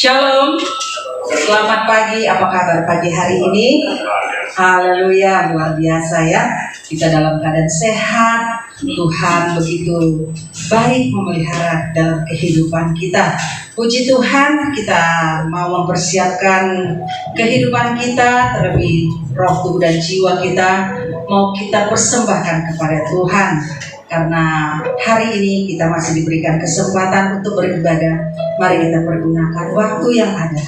Shalom, selamat pagi. Apa kabar pagi hari ini? Haleluya, luar biasa ya. Kita dalam keadaan sehat. Tuhan begitu baik memelihara dalam kehidupan kita. Puji Tuhan, kita mau mempersiapkan kehidupan kita, terlebih roh, tubuh, dan jiwa kita mau kita persembahkan kepada Tuhan. Karena hari ini kita masih diberikan kesempatan untuk beribadah. Mari kita pergunakan waktu yang ada.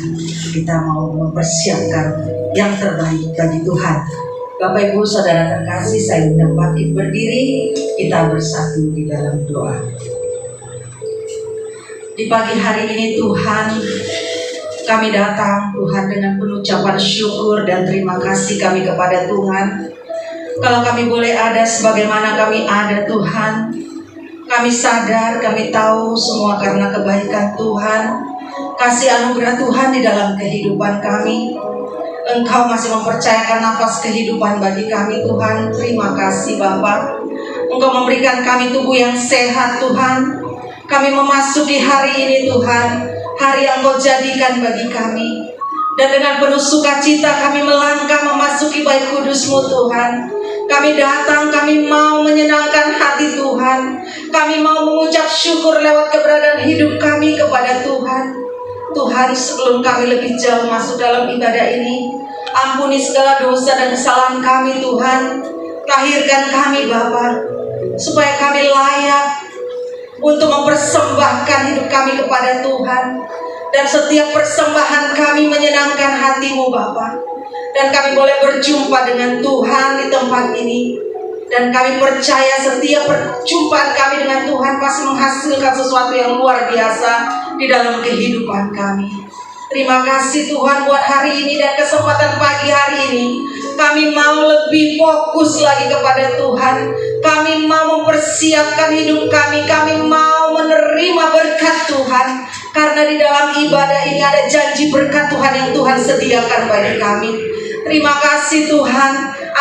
Kita mau mempersiapkan yang terbaik bagi Tuhan. Bapak Ibu Saudara terkasih, saya undang bangkit berdiri. Kita bersatu di dalam doa. Di pagi hari ini Tuhan, kami datang Tuhan dengan penuh ucapan syukur dan terima kasih kami kepada Tuhan. Kalau kami boleh ada sebagaimana kami ada Tuhan, kami sadar, kami tahu semua karena kebaikan Tuhan, kasih anugerah Tuhan di dalam kehidupan kami. Engkau masih mempercayakan nafas kehidupan bagi kami Tuhan. Terima kasih Bapa. Engkau memberikan kami tubuh yang sehat Tuhan. Kami memasuki hari ini Tuhan, hari yang Engkau jadikan bagi kami. Dan dengan penuh sukacita kami melangkah memasuki bait kudus-Mu Tuhan. Kami datang, kami mau menyenangkan hati Tuhan. Kami mau mengucap syukur lewat keberadaan hidup kami kepada Tuhan. Tuhan, sebelum kami lebih jauh masuk dalam ibadah ini, ampuni segala dosa dan kesalahan kami Tuhan. Lahirkan kami Bapa, supaya kami layak untuk mempersembahkan hidup kami kepada Tuhan. Dan setiap persembahan kami menyenangkan hati-Mu Bapa. Dan kami boleh berjumpa dengan Tuhan di tempat ini. Dan kami percaya setiap perjumpaan kami dengan Tuhan pasti menghasilkan sesuatu yang luar biasa di dalam kehidupan kami. Terima kasih Tuhan buat hari ini dan kesempatan pagi hari ini. Kami mau lebih fokus lagi kepada Tuhan. Kami mau mempersiapkan hidup kami. Kami mau menerima berkat Tuhan. Karena di dalam ibadah ini ada janji berkat Tuhan yang Tuhan sediakan bagi kami. Terima kasih Tuhan.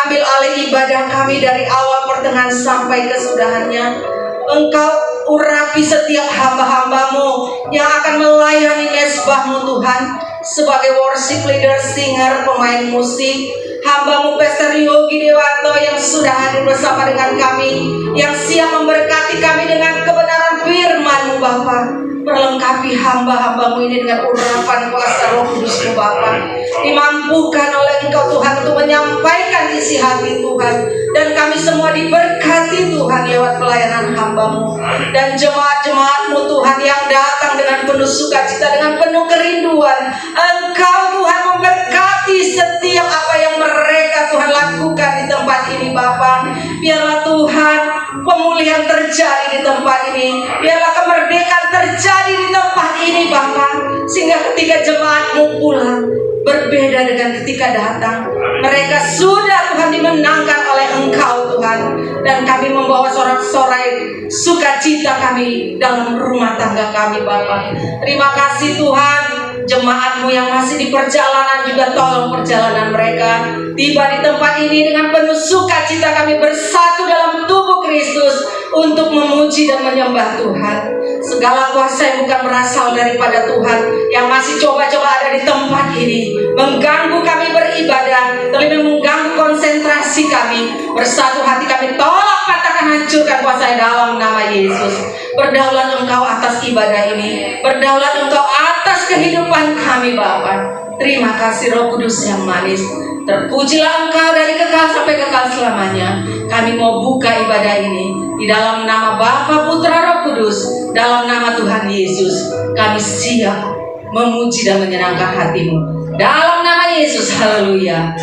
Ambil alih ibadah kami dari awal pertengahan sampai kesudahannya. Engkau urapi setiap hamba-hamba-Mu yang akan melayani mezbah-Mu Tuhan. Sebagai worship leader, singer, pemain musik, hamba-Mu Pastor Yogi Dewanto yang sudah hadir bersama dengan kami, yang siap memberkati kami dengan kebenaran firman-Mu Bapa. Perlengkapi hamba-hamba-Mu ini dengan urapan kuasa Roh Kudus-Mu Bapa. Dimampukan oleh Engkau Tuhan untuk menyampaikan isi hati Tuhan. Dan kami semua diberkati Tuhan lewat pelayanan hamba-Mu. Dan jemaat-jemaat-Mu Tuhan yang datang dengan penuh sukacita, dengan penuh kerinduan. Engkau Tuhan memberkati setiap apa yang mereka Tuhan lakukan di tempat ini Bapa. Biarlah Tuhan pemulihan terjadi di tempat ini. Biarlah kemerdekaan terjadi di tempat ini Bapa. Sehingga ketika jemaat-Mu pulang, berbeda dengan ketika datang. Mereka sudah Tuhan dimenangkan oleh Engkau Tuhan. Dan kami membawa sorak-sorai sukacita kami dalam rumah tangga kami Bapa. Terima kasih Tuhan. Jemaat-Mu yang masih di perjalanan juga tolong perjalanan mereka tiba di tempat ini dengan penuh sukacita. Kami bersatu dalam tubuh Kristus untuk memuji dan menyembah Tuhan. Segala kuasa yang bukan berasal daripada Tuhan, yang masih coba-coba ada di tempat ini, mengganggu kami beribadah, terlebih mengganggu konsentrasi kami, bersatu hati kami tolak, patahkan, hancurkan kuasa dalam nama Yesus. Berdaulat Engkau atas ibadah ini, berdaulat Engkau atas kehidupan kami Bapa. Terima kasih Roh Kudus yang manis. Terpujilah Engkau dari kekal sampai kekal selamanya. Kami mau buka ibadah ini di dalam nama Bapa, Putra, Roh Kudus, dalam nama Tuhan Yesus. Kami siap memuji dan menyenangkan hati-Mu dalam nama Yesus. Haleluya.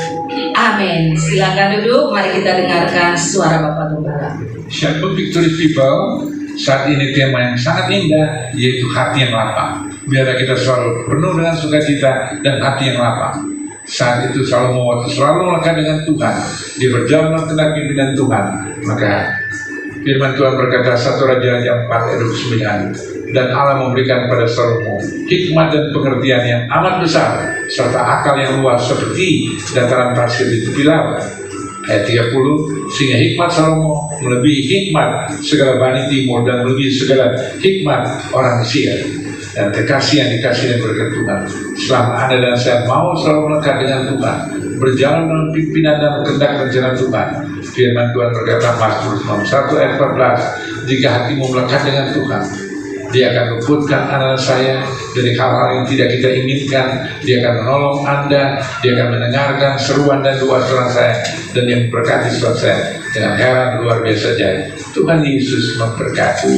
Amin. Silakan duduk. Mari kita dengarkan suara Bapak Gembala. Shalom Victory People. Saat ini tema yang sangat indah, yaitu hati yang lapang. Biarlah kita selalu penuh dengan sukacita dan hati yang lapang. Saat itu selalu melekat dengan Tuhan. Dia berjalan dalam tengah pimpinan Tuhan. Maka firman Tuhan berkata 1 Raja-Raja 4 ayat 29. Dan Allah memberikan kepada Salomo hikmat dan pengertian yang amat besar, serta akal yang luas seperti dataran pasir di tepi laut. Ayat 30, sehingga hikmat Salomo melebihi hikmat segala bani timur dan melebihi segala hikmat orang Mesir. Dan kekasih yang dikasih dan berkat Tuhan, selama Anda dan saya mau selalu melekat dengan Tuhan, berjalan dalam pimpinan dan kehendak rencana Tuhan. Firman Tuhan berkata, Mazmur 1 ayat 14, jika hatimu melekat dengan Tuhan, Dia akan luputkan anak saya dari hal-hal yang tidak kita inginkan. Dia akan menolong Anda, Dia akan mendengarkan seruan dan doa saudara saya, dan Dia memberkati saudara saya dengan heran luar biasa jaya. Tuhan Yesus memberkati.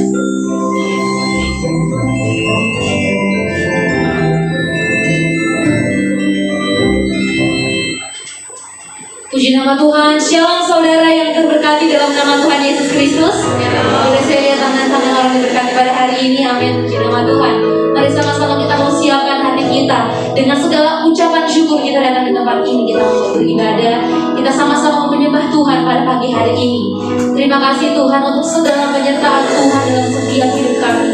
Puji nama Tuhan. Shalom saudara yang terberkati dalam nama Tuhan Yesus Kristus. Boleh saya lihat tangan-tangan orang yang berkati pada hari ini. Amin. Puji nama Tuhan. Mari sama-sama kita mau siapkan hati kita dengan segala ucapan syukur. Kita datang di tempat ini, kita mau beribadah, kita sama-sama menyembah Tuhan pada pagi hari ini. Terima kasih Tuhan untuk segala penyertaan Tuhan dalam setiap hidup kami.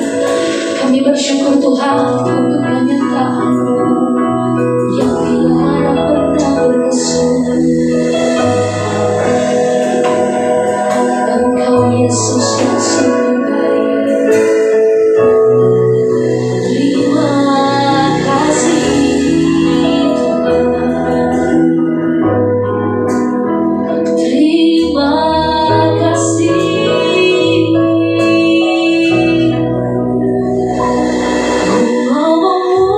Kami bersyukur Tuhan untuk penyertaan-Mu yang tiada pernah berkesudahan. Engkau Yesus yang sungguh baik. Terima kasih Tuhan. Terima kasih. Oh,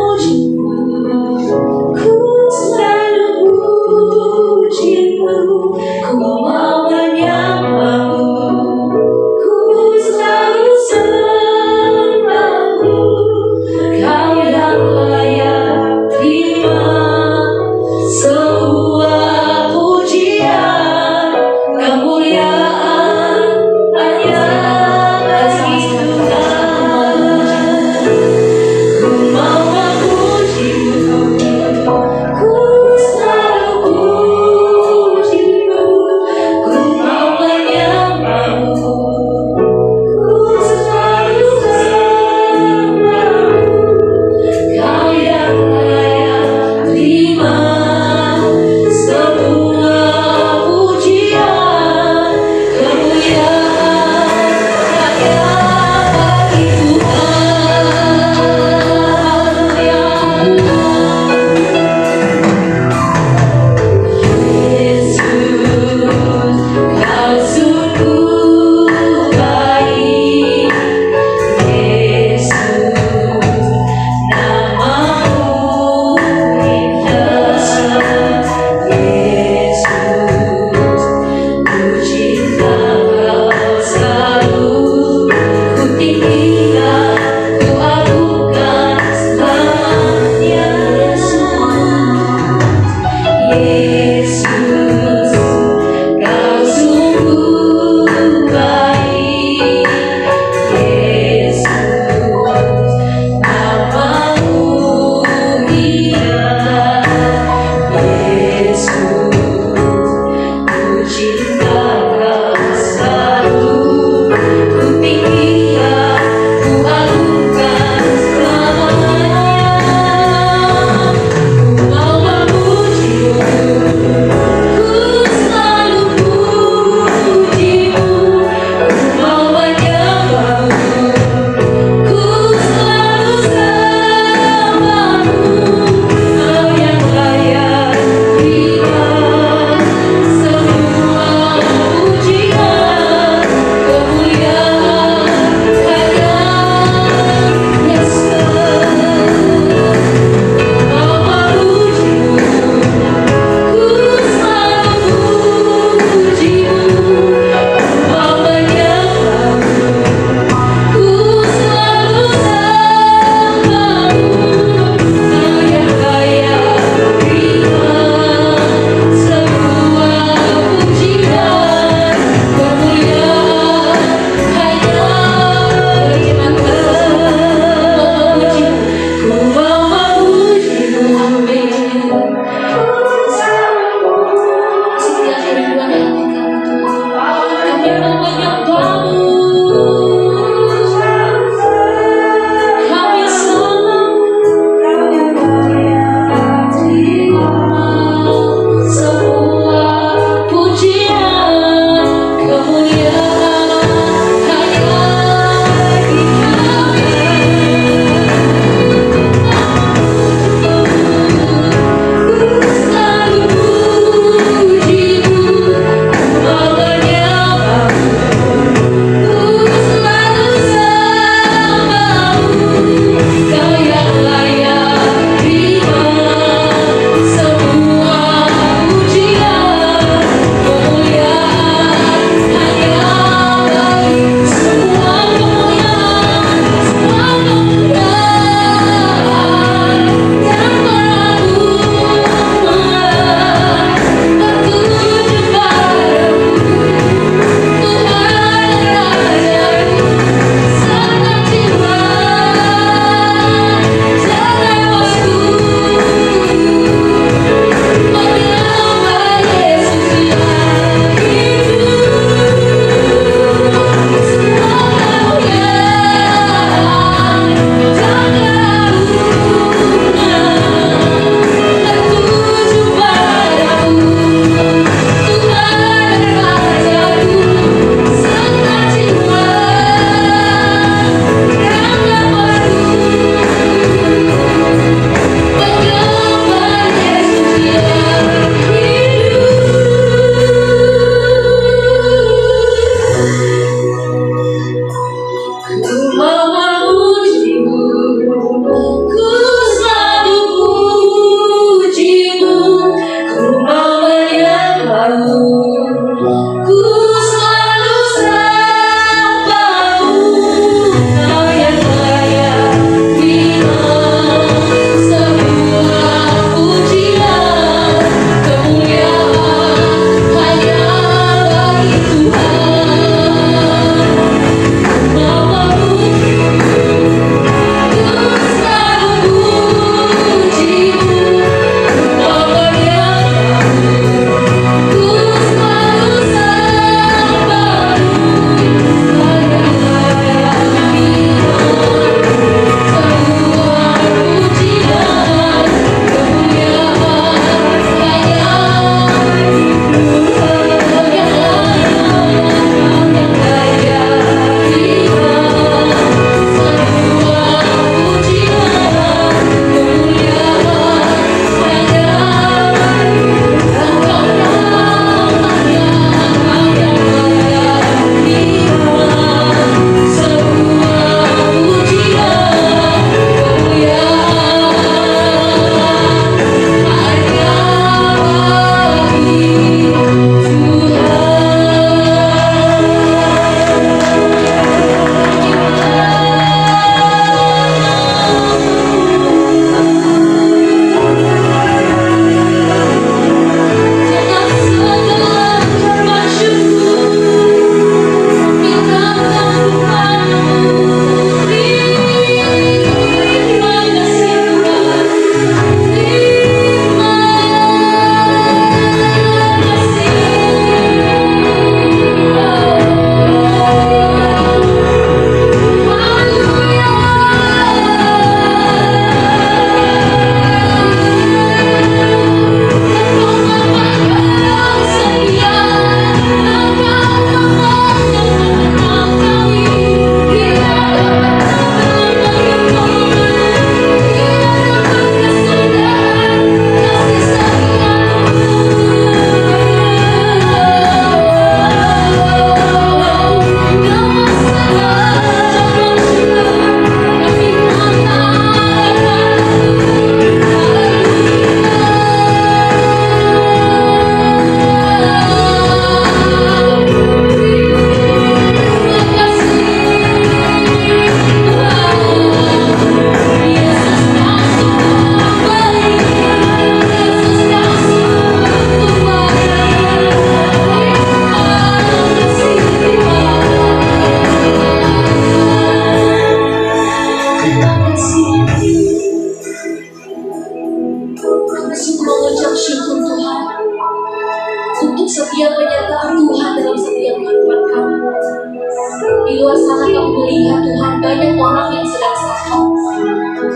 Di luar sana kami melihat Tuhan banyak orang yang sedang sakit.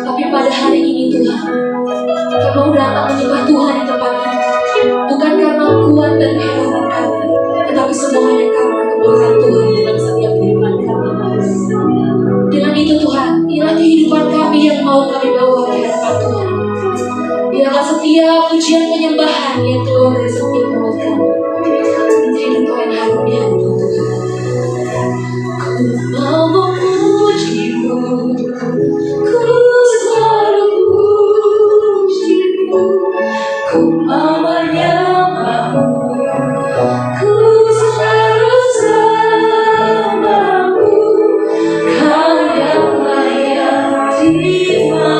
Tapi pada hari ini Tuhan, kami mau datang menyembah Tuhan di tempat ini. Bukan karena kuat dan kehebatan kami, tetapi semua hanya karena kemurahan Tuhan dalam setiap kehidupan kami. Dengan itu Tuhan, inilah kehidupan kami yang mau kami bawa ke hadapan Tuhan. Biarlah setiap pujian penyembahan yang keluar dari setiap mulut kami menjadi doa yang harum di hadapan Tuhan. Ku mau memuji-Mu, ku selalu puji-Mu, ku mau menyembah-Mu, ku selalu sembah-Mu. Kau yang layak terima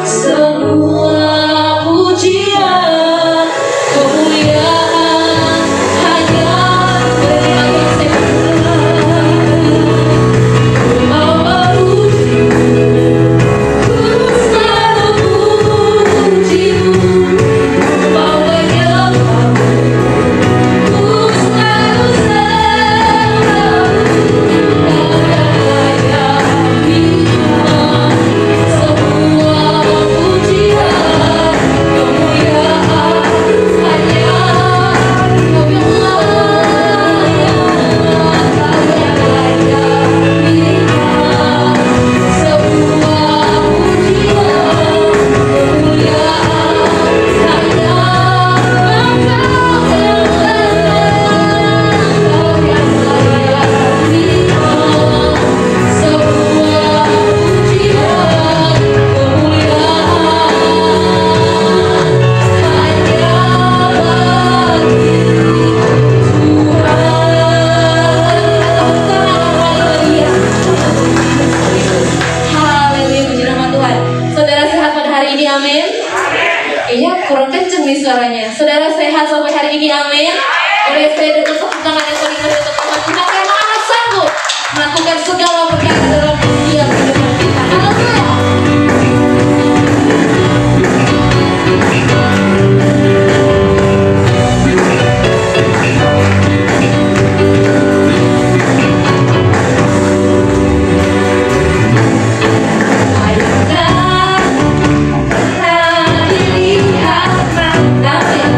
semua pujian, kemuliaan hanya bagi Ku mau memuji-Mu, ku selalu puji-Mu, ku mau menyembah-Mu, ku selalu sembah-Mu. Kau yang layak terima semua pujian, kemuliaan hanya Kau yang layak, Kau yang layak terima semua pujian, kemuliaan hanya Kau yang layak terima semua pujian, kemuliaan hanya bagi Haleluya, puji nama Tuhan. Saudara sehat pada hari ini, amin. Iya, kurang kenceng nih suaranya. Saudara sehat sampai hari ini, amin. Boleh saya dengan tepuk tangan yang paling meriah untuk Tuhan kita karena Allah sanggup melakukan segala perkara dalam setiap kehidupan kita. Haleluya. Bayangkan pernah dilihat matanya,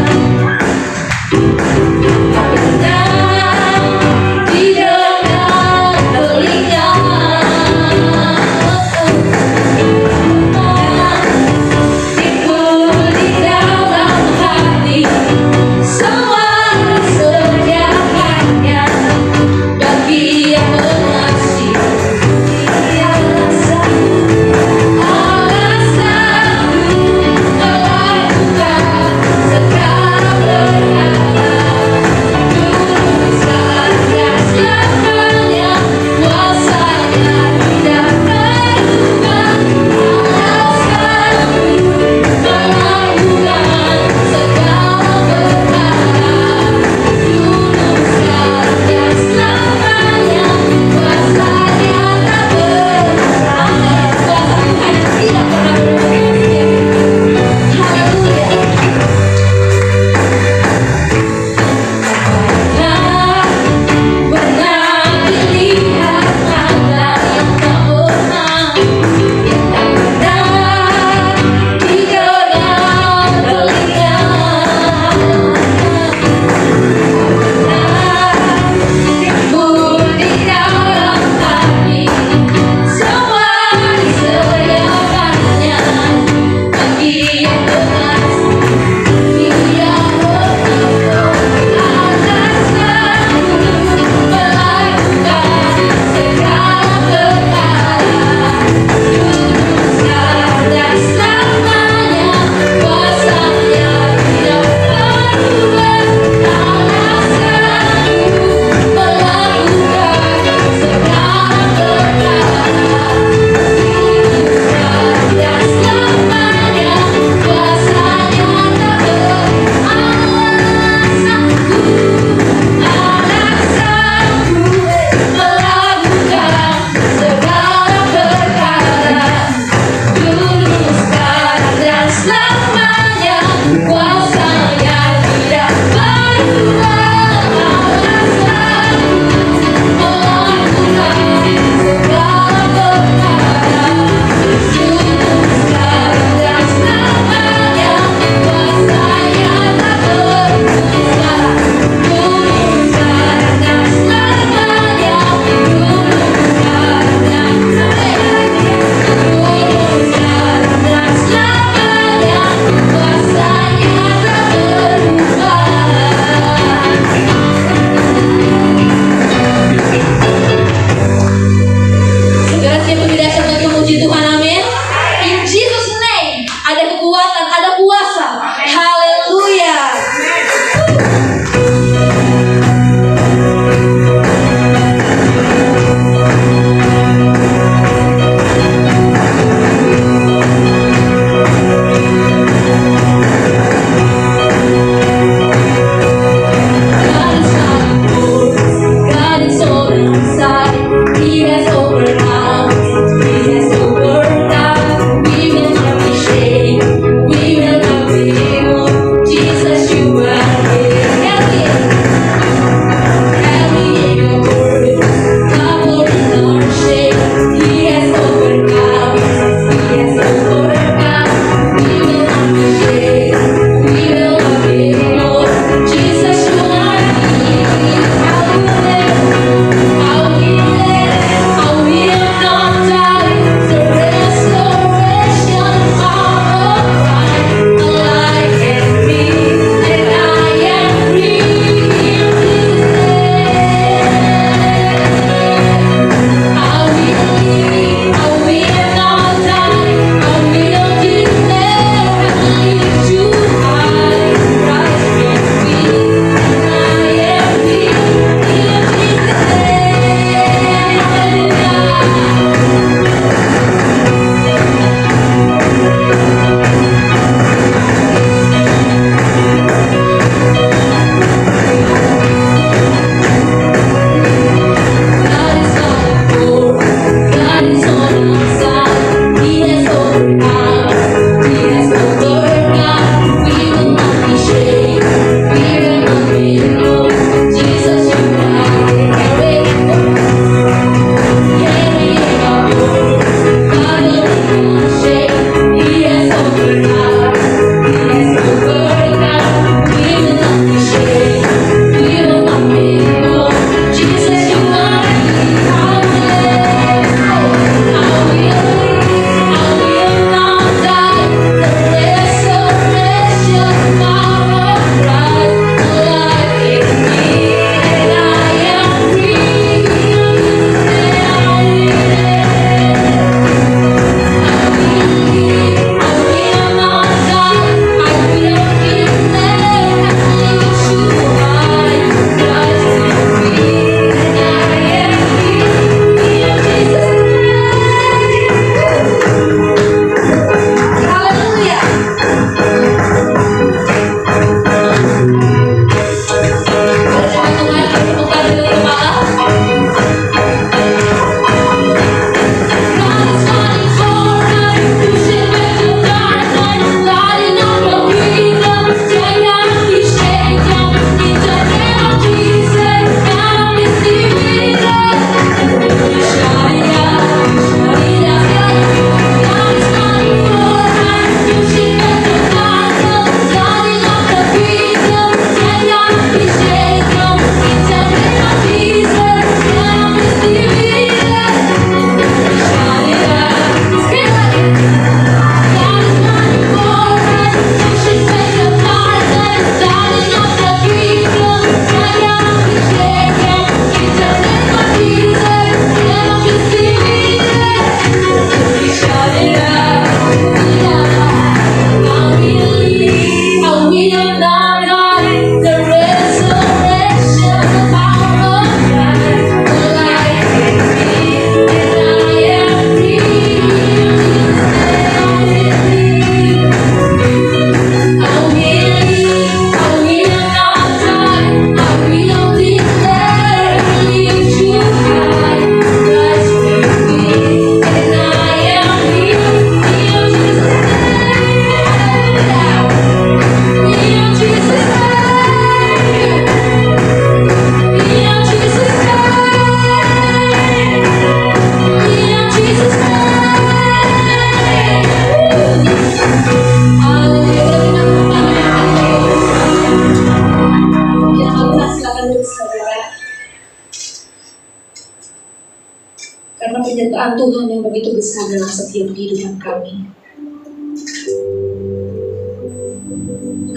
tak pernah didengar telinga. karena penyertaan Tuhan yang begitu besar dalam setiap kehidupan kami.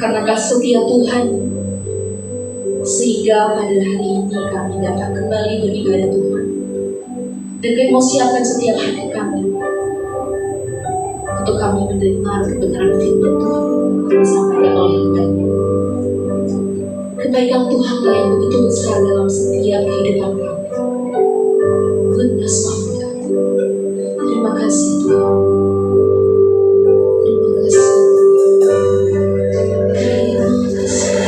Karena kasih setia Tuhan, sehingga pada hari ini kami dapat kembali beribadah Tuhan. Dan kami mau siapkan setiap hati kami untuk kami mendengar kebenaran firman Tuhan yang disampaikan oleh Tuhan. Kebaikan Tuhanlah yang begitu besar dalam setiap kehidupan kami. Goodness of God. Terima kasih Tuhan. Terima kasih. Terima kasih.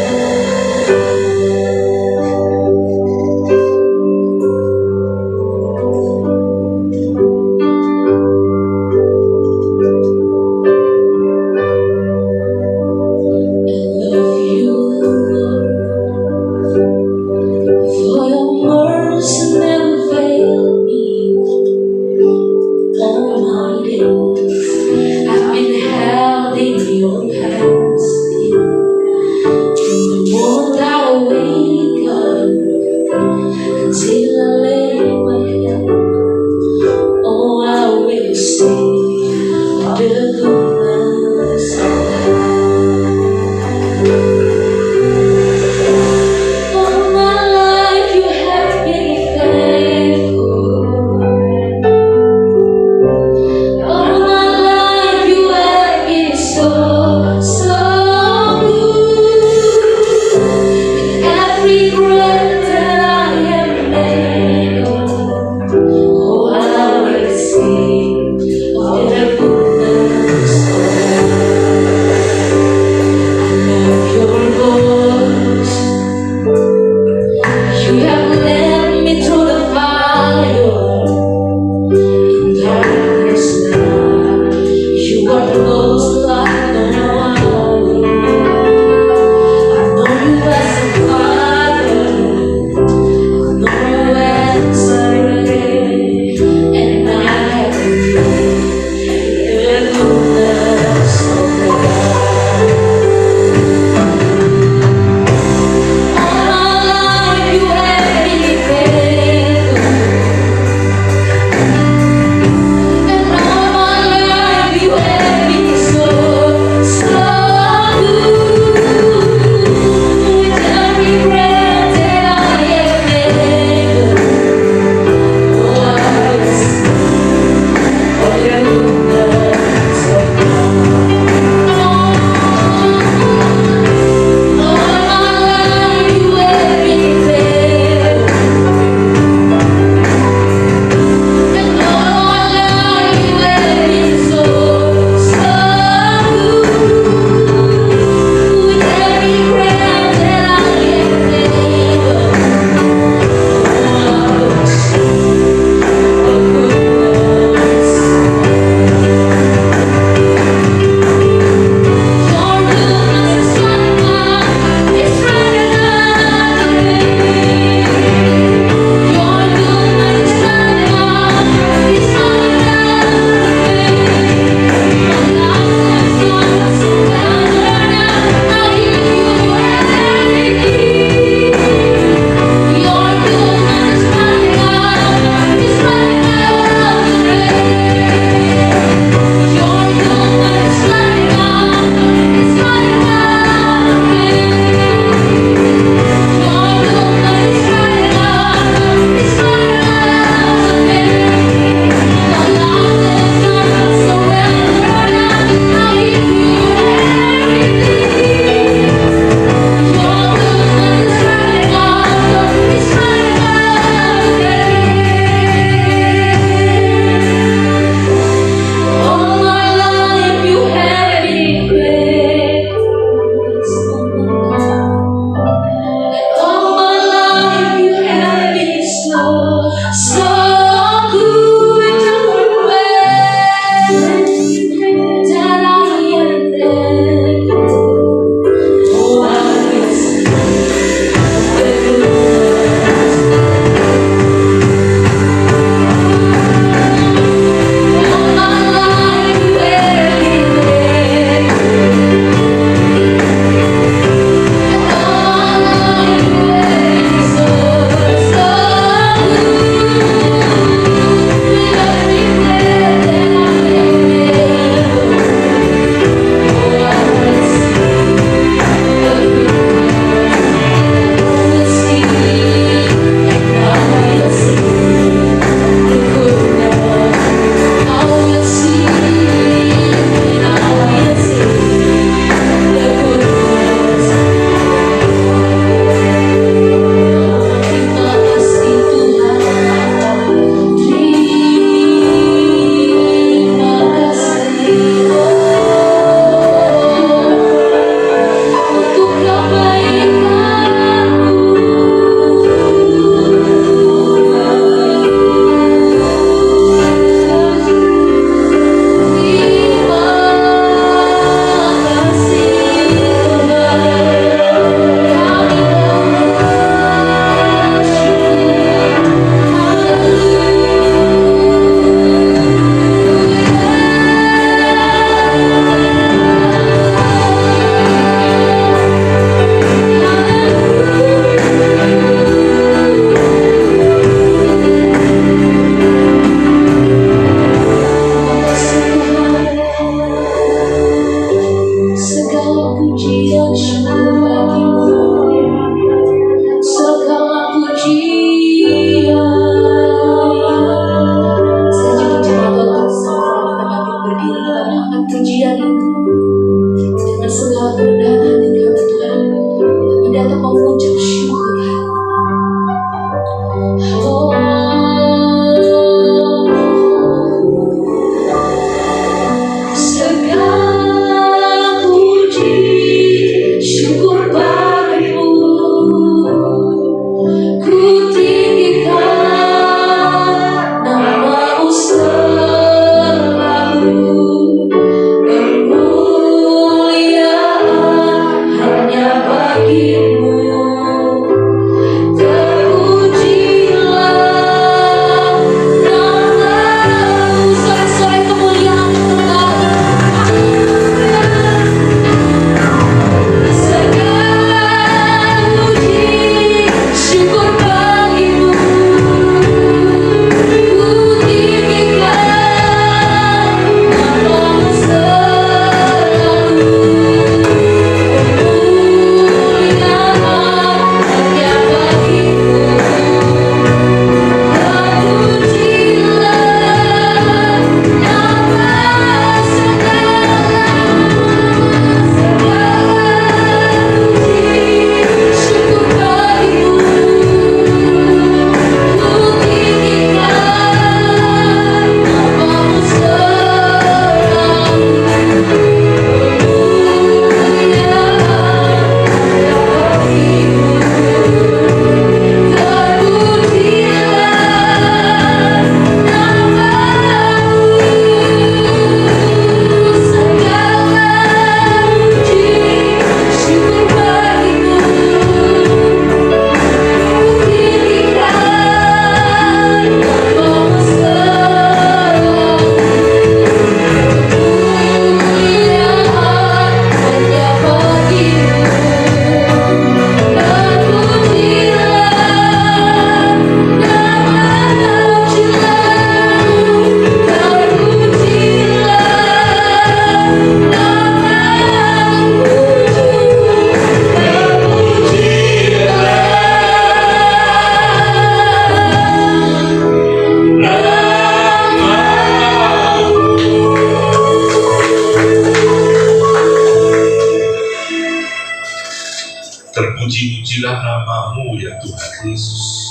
nama-Mu ya Tuhan Yesus.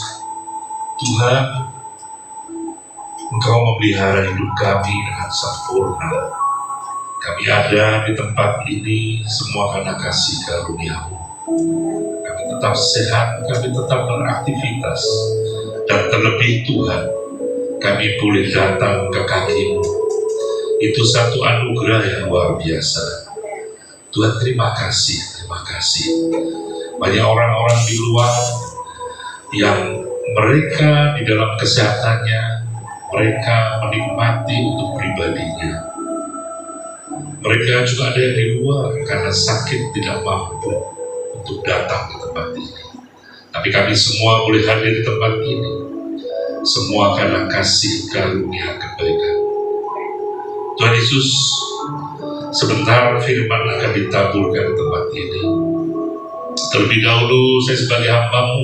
Tuhan, Engkau memelihara hidup kami dengan sempurna. Kami ada di tempat ini semua karena kasih karunia-Mu. Kami tetap sehat, kami tetap beraktivitas, dan terlebih Tuhan, kami boleh datang ke kaki-Mu. Itu satu anugerah yang luar biasa. Tuhan, terima kasih, terima kasih. Banyak orang-orang di luar yang mereka di dalam kesehatannya, mereka menikmati untuk pribadinya. Mereka juga ada yang di luar karena sakit tidak mampu untuk datang ke tempat ini. Tapi kami semua boleh hadir di tempat ini, semua karena kasih karunia kebaikan. Tuhan Yesus, sebentar firman akan ditaburkan di tempat ini. Terlebih dahulu saya sebagai hamba-Mu,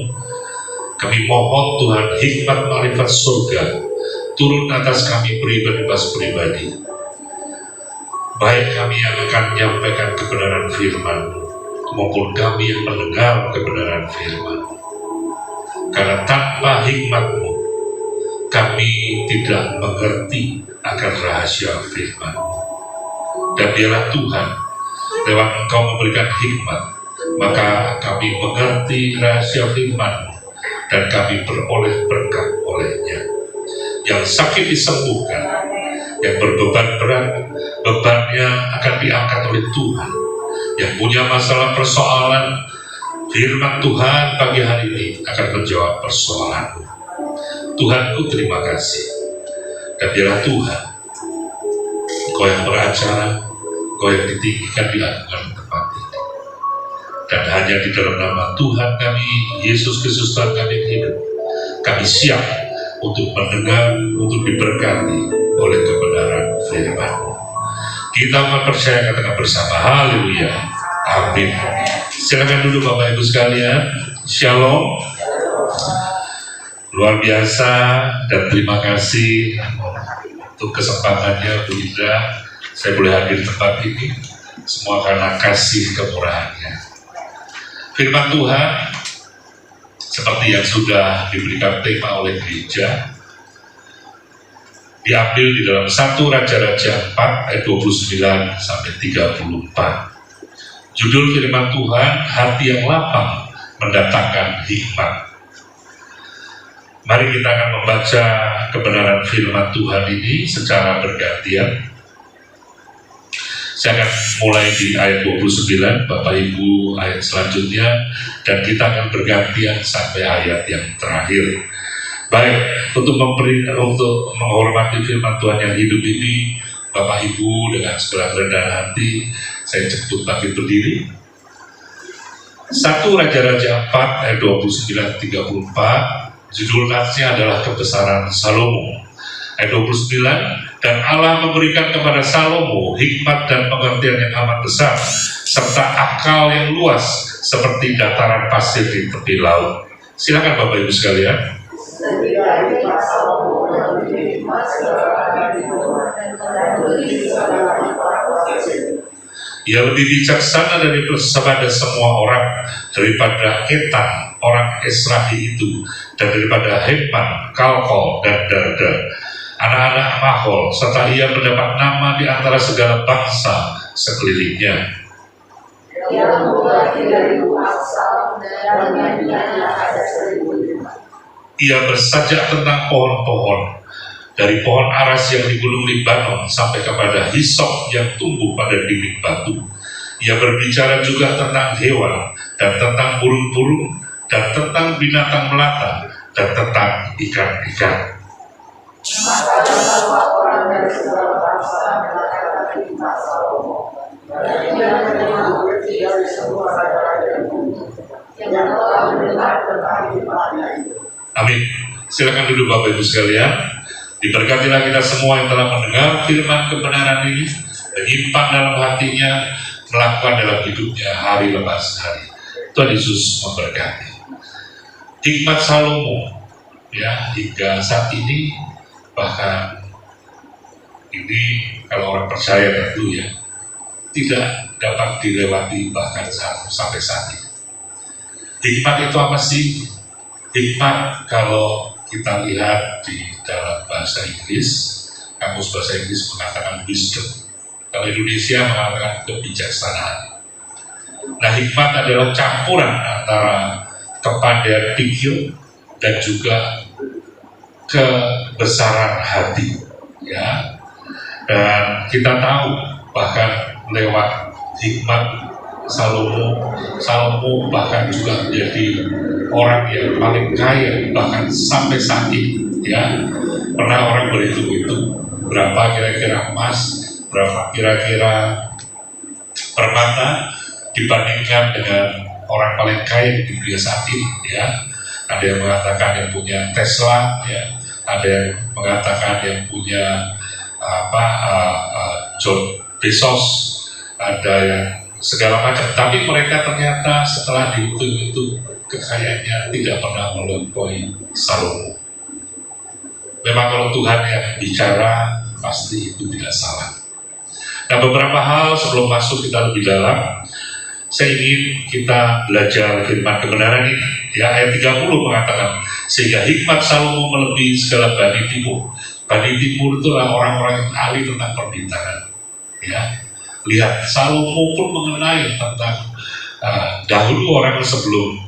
kami mohon Tuhan hikmat marifat surga turun atas kami pribadi. Baik kami yang akan menyampaikan kebenaran firman-Mu maupun kami yang mendengar kebenaran firman. Karena tanpa hikmat-Mu kami tidak mengerti akan rahasia firman-Mu. Dan biarlah Tuhan lewat Engkau memberikan hikmat, maka kami mengerti rahasia firman-Mu dan kami beroleh berkat olehnya. Yang sakit disembuhkan, yang berbeban berat, bebannya akan diangkat oleh Tuhan. Yang punya masalah persoalan, firman Tuhan pagi hari ini akan menjawab persoalanmu. Tuhanku, terima kasih. Dan biarlah Tuhan, Engkau yang beracara, Engkau yang ditinggikan di agungan tempat ini. Dan hanya di dalam nama Tuhan kami, Yesus Kristus Tuhan kami yang hidup, kami siap untuk mendengar, untuk diberkati oleh kebenaran firman-Mu. Kita mempercayai, katakan bersama, haleluya, amin. Silakan duduk Bapak Ibu sekalian. Shalom. Luar biasa, dan terima kasih untuk kesempatannya Bu Indra. Saya boleh hadir di tempat ini, semua karena kasih kemurahannya. Firman Tuhan seperti yang sudah diberikan tema oleh gereja, diambil di dalam 1 Raja-Raja 4 ayat 29 sampai 34. Judul firman Tuhan, hati yang lapang mendatangkan hikmat. Mari kita akan membaca kebenaran firman Tuhan ini secara bergantian. Saya akan mulai di ayat 29, Bapak Ibu ayat selanjutnya, dan kita akan bergantian sampai ayat yang terakhir. Baik, untuk menghormati firman Tuhan yang hidup ini, Bapak Ibu dengan segala kerendahan hati, saya jemput bangkit berdiri. 1 Raja-Raja 4 ayat 29-34, judul natsnya adalah kebesaran Salomo. Ayat 29, dan Allah memberikan kepada Salomo hikmat dan pengertian yang amat besar, serta akal yang luas seperti dataran pasir di tepi laut. Silakan Bapak Ibu sekalian. Ia lebih bijaksana daripada semua orang, daripada Etan, orang Esrahi itu, dan daripada Heman, Kalkol, dan Darda, anak-anak Mahol, serta ia mendapat nama di antara segala bangsa sekelilingnya. Ia bersajak tentang pohon-pohon, dari pohon aras yang di gunung Libanon sampai kepada hisop yang tumbuh pada dinding batu. Ia berbicara juga tentang hewan, dan tentang burung-burung, dan tentang binatang melata, dan tentang ikan-ikan. Amin. Silakan duduk Bapak Ibu sekalian. Diberkatilah kita semua yang telah mendengar firman kebenaran ini, menyimpan dalam hatinya, melakukan dalam hidupnya hari lepas hari. Tuhan Yesus memberkati. Hikmat Salomo, ya, hingga saat ini, bahkan ini kalau orang percaya tentu ya, tidak dapat dilewati bahkan sampai saat ini. Hikmat itu apa sih? Hikmat kalau kita lihat di dalam bahasa Inggris, kamus bahasa Inggris mengatakan wisdom. Kalau Indonesia mengatakan kebijaksanaan. Nah, hikmat adalah campuran antara kepandaian pikir dan juga kebesaran hati, ya. Dan kita tahu bahkan lewat hikmat Salomo bahkan juga menjadi orang yang paling kaya bahkan sampai saat ini, ya. Pernah orang berhitung berapa kira-kira emas, berapa kira-kira permata dibandingkan dengan orang paling kaya di dunia saat ini, ya. Ada yang mengatakan yang punya Tesla, ya. Ada yang mengatakan yang punya John Bezos, ada yang segala macam. Tapi mereka ternyata setelah dihitung itu kekayaannya tidak pernah melampaui Salomo. Memang kalau Tuhan yang bicara pasti itu tidak salah. Nah, beberapa hal sebelum masuk kita lebih dalam, saya ingin kita belajar firman kebenaran ini. Ya, ayat 30 mengatakan, sehingga hikmat Salomo melebihi segala bani timur. Bani timur itulah orang-orang yang ahli tentang perbintangan. Ya, lihat Salomo pun mengenai tentang dahulu orang sebelum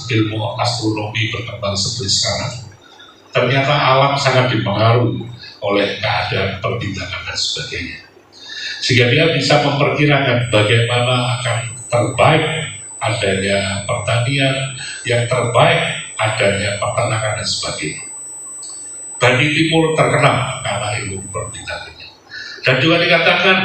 ilmu astronomi berkembang seperti sekarang. Ternyata alam sangat dipengaruhi oleh keadaan perbintangan dan sebagainya. Sehingga dia bisa memperkirakan bagaimana akan terbaik adanya pertanian, yang terbaik adanya peternakan dan sebagainya. Bani Timur terkenal karena ilmu perbintangannya. Dan juga dikatakan,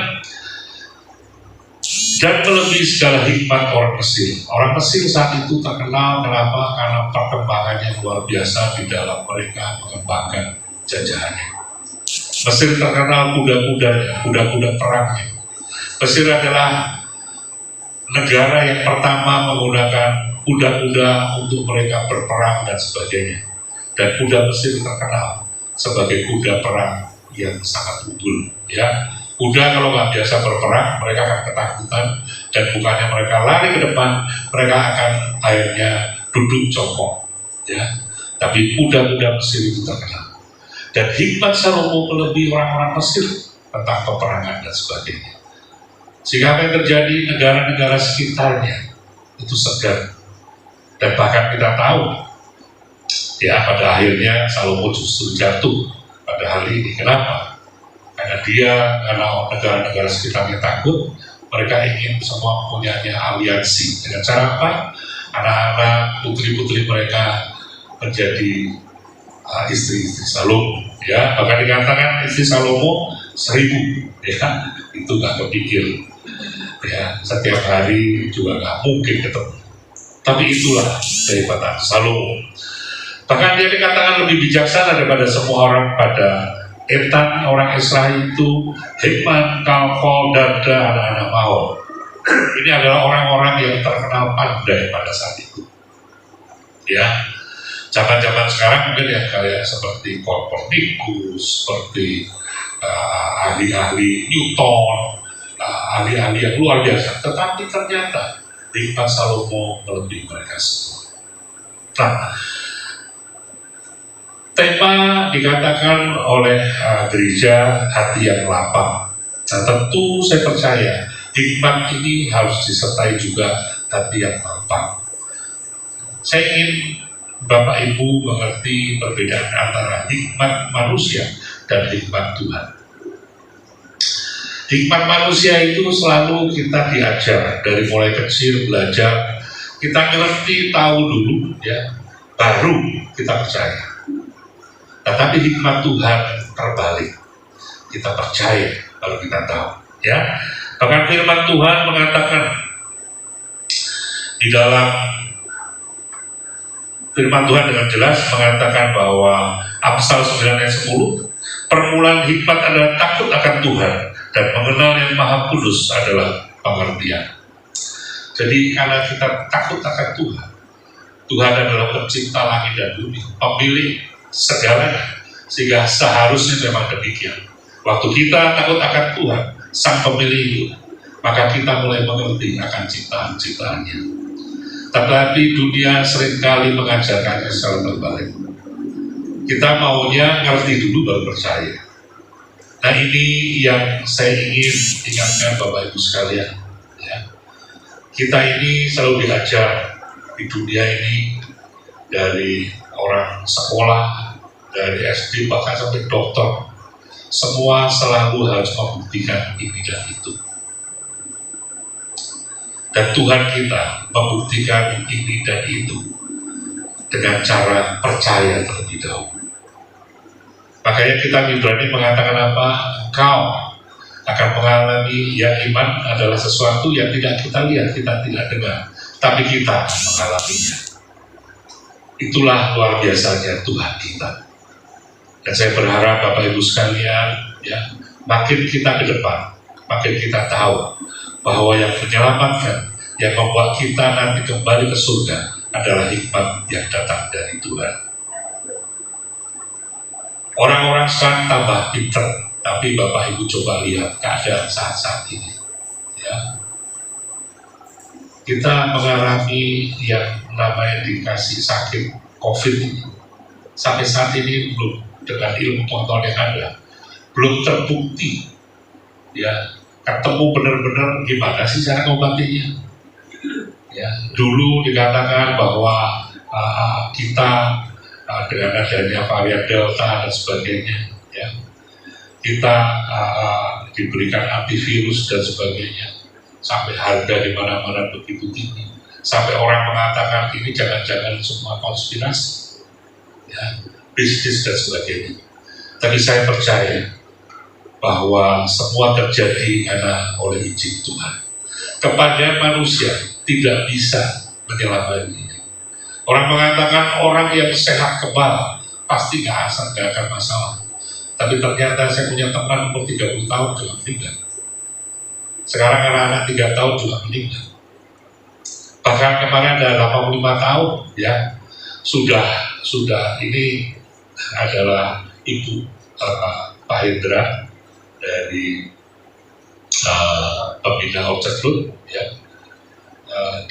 dan melebihi segala hikmat orang Mesir. Orang Mesir saat itu terkenal kenapa? Karena perkembangannya luar biasa di dalam mereka mengembangkan jajahannya. Mesir terkenal kuda-kudanya, kuda-kuda perangnya. Mesir adalah negara yang pertama menggunakan kuda-kuda untuk mereka berperang dan sebagainya. Dan kuda Mesir terkenal sebagai kuda perang yang sangat unggul. Ya, kuda kalau nggak biasa berperang, mereka akan ketakutan dan bukannya mereka lari ke depan, mereka akan akhirnya duduk jongkok. Ya, tapi kuda-kuda Mesir itu terkenal. Dan hikmat Salomo melebihi orang-orang Mesir tentang peperangan dan sebagainya. Sehingga apa yang terjadi, negara-negara sekitarnya itu segan. Dan bahkan kita tahu, ya pada akhirnya Salomo justru jatuh pada hari ini. Kenapa? Karena negara-negara sekitarnya takut, mereka ingin semua mempunyai aliansi. Dengan cara apa? Anak-anak, putri-putri mereka menjadi istri-istri Salomo. Ya, bahkan dikatakan istri Salomo 1000. Ya, itu nggak kepikir. Ya, setiap hari juga nggak mungkin ketemu. Tapi itulah kehebatan Salomo. Bahkan dia dikatakan lebih bijaksana daripada semua orang pada Etan. Orang Israel itu Hekman, Kalkol, Darda, anak-anak Mahol. Ini adalah orang-orang yang terkenal pandai pada saat itu. Ya, zaman-zaman sekarang mungkin ya kayak seperti Copernicus, seperti ahli-ahli Newton, ahli-ahli yang luar biasa. Tetapi ternyata hikmat Salomo melebihi mereka semua. Nah, tema dikatakan oleh gereja hati yang lapang. Nah, tentu saya percaya hikmat ini harus disertai juga hati yang lapang. Saya ingin Bapak Ibu mengerti perbedaan antara hikmat manusia dan hikmat Tuhan. Hikmat manusia itu selalu kita diajar dari mulai kecil belajar, kita ngerti tahu dulu, ya, baru kita percaya. Tetapi hikmat Tuhan terbalik, kita percaya baru kita tahu. Ya, bahkan firman Tuhan mengatakan di dalam firman Tuhan dengan jelas mengatakan bahwa Amsal 9 ayat 10, permulaan hikmat adalah takut akan Tuhan dan mengenal yang Maha Kudus adalah pengertian. Jadi karena kita takut akan Tuhan, Tuhan adalah pencipta langit dan bumi, pemilik segalanya, sehingga seharusnya memang demikian. Waktu kita takut akan Tuhan, Sang Pemilik itu, maka kita mulai mengerti akan ciptaan-ciptaannya. Tetapi dunia seringkali mengajarkannya secara terbalik. Kita maunya ngerti dulu baru percaya. Nah, ini yang saya ingin ingatkan Bapak Ibu sekalian. Ya. Kita ini selalu diajar di dunia ini dari orang sekolah, dari SD bahkan sampai dokter, semua selalu harus membuktikan ini dan itu. Dan Tuhan kita membuktikan ini dan itu dengan cara percaya terlebih dahulu. Makanya kita Ibrani mengatakan apa? Engkau akan mengalami yang iman adalah sesuatu yang tidak kita lihat, kita tidak dengar, tapi kita akan mengalaminya. Itulah luar biasanya Tuhan kita. Dan saya berharap Bapak Ibu sekalian, ya, makin kita ke depan, makin kita tahu bahwa yang menyelamatkan, yang membuat kita nanti kembali ke surga adalah hikmat yang datang dari Tuhan. Orang-orang sekarang tambah pinter, tapi Bapak Ibu coba lihat keadaan saat-saat ini. Ya. Kita mengalami yang namanya dikasih sakit COVID ini. Sampai saat ini belum, dengan ilmu pengetahuan yang ada, belum terbukti, ya, ketemu benar-benar gimana sih cara ngobatinya. Ya, dulu dikatakan bahwa kita dengan adanya varian Delta dan sebagainya, ya, kita diberikan antivirus dan sebagainya, sampai harga di mana-mana begitu tinggi, sampai orang mengatakan ini jangan-jangan semua konspirasi, ya, bisnis dan sebagainya. Tapi saya percaya bahwa semua terjadi karena oleh izin Tuhan. Kepada manusia tidak bisa menyelamatkan ini. Orang mengatakan orang yang sehat kebal pasti nggak akan masalah. Tapi ternyata saya punya teman umur 30 tahun juga meninggal. Sekarang anak-anak 3 tahun juga meninggal. Bahkan kemarin ada 85 tahun, ya, sudah ini adalah ibu Pak Hendra dari pembina Orchard Road, ya.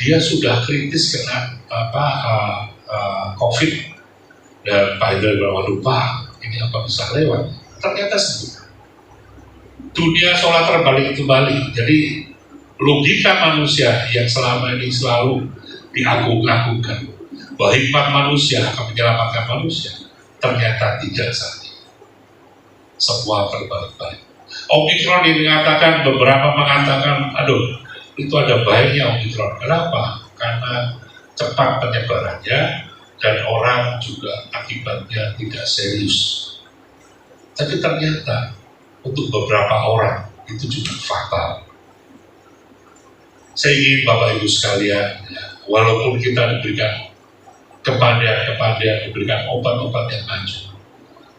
Dia sudah kritis kena COVID, dan Pak Hendra bilang, waduh Pak, ini apa bisa lewat? Ternyata sembuh. Dunia seolah terbalik kembali. Jadi logika manusia yang selama ini selalu diagung-agungkan bahwa hikmat manusia akan menyelamatkan manusia, ternyata tidak saat ini. Semua terbalik-balik. Omikron yang mengatakan, beberapa mengatakan, aduh, itu ada baiknya Omikron. Kenapa? Karena cepat penyebarannya dan orang juga akibatnya tidak serius. Tapi ternyata untuk beberapa orang itu juga fatal. Saya ingin Bapak Ibu sekalian, ya, walaupun kita diberikan kepastian, diberikan obat-obat yang maju,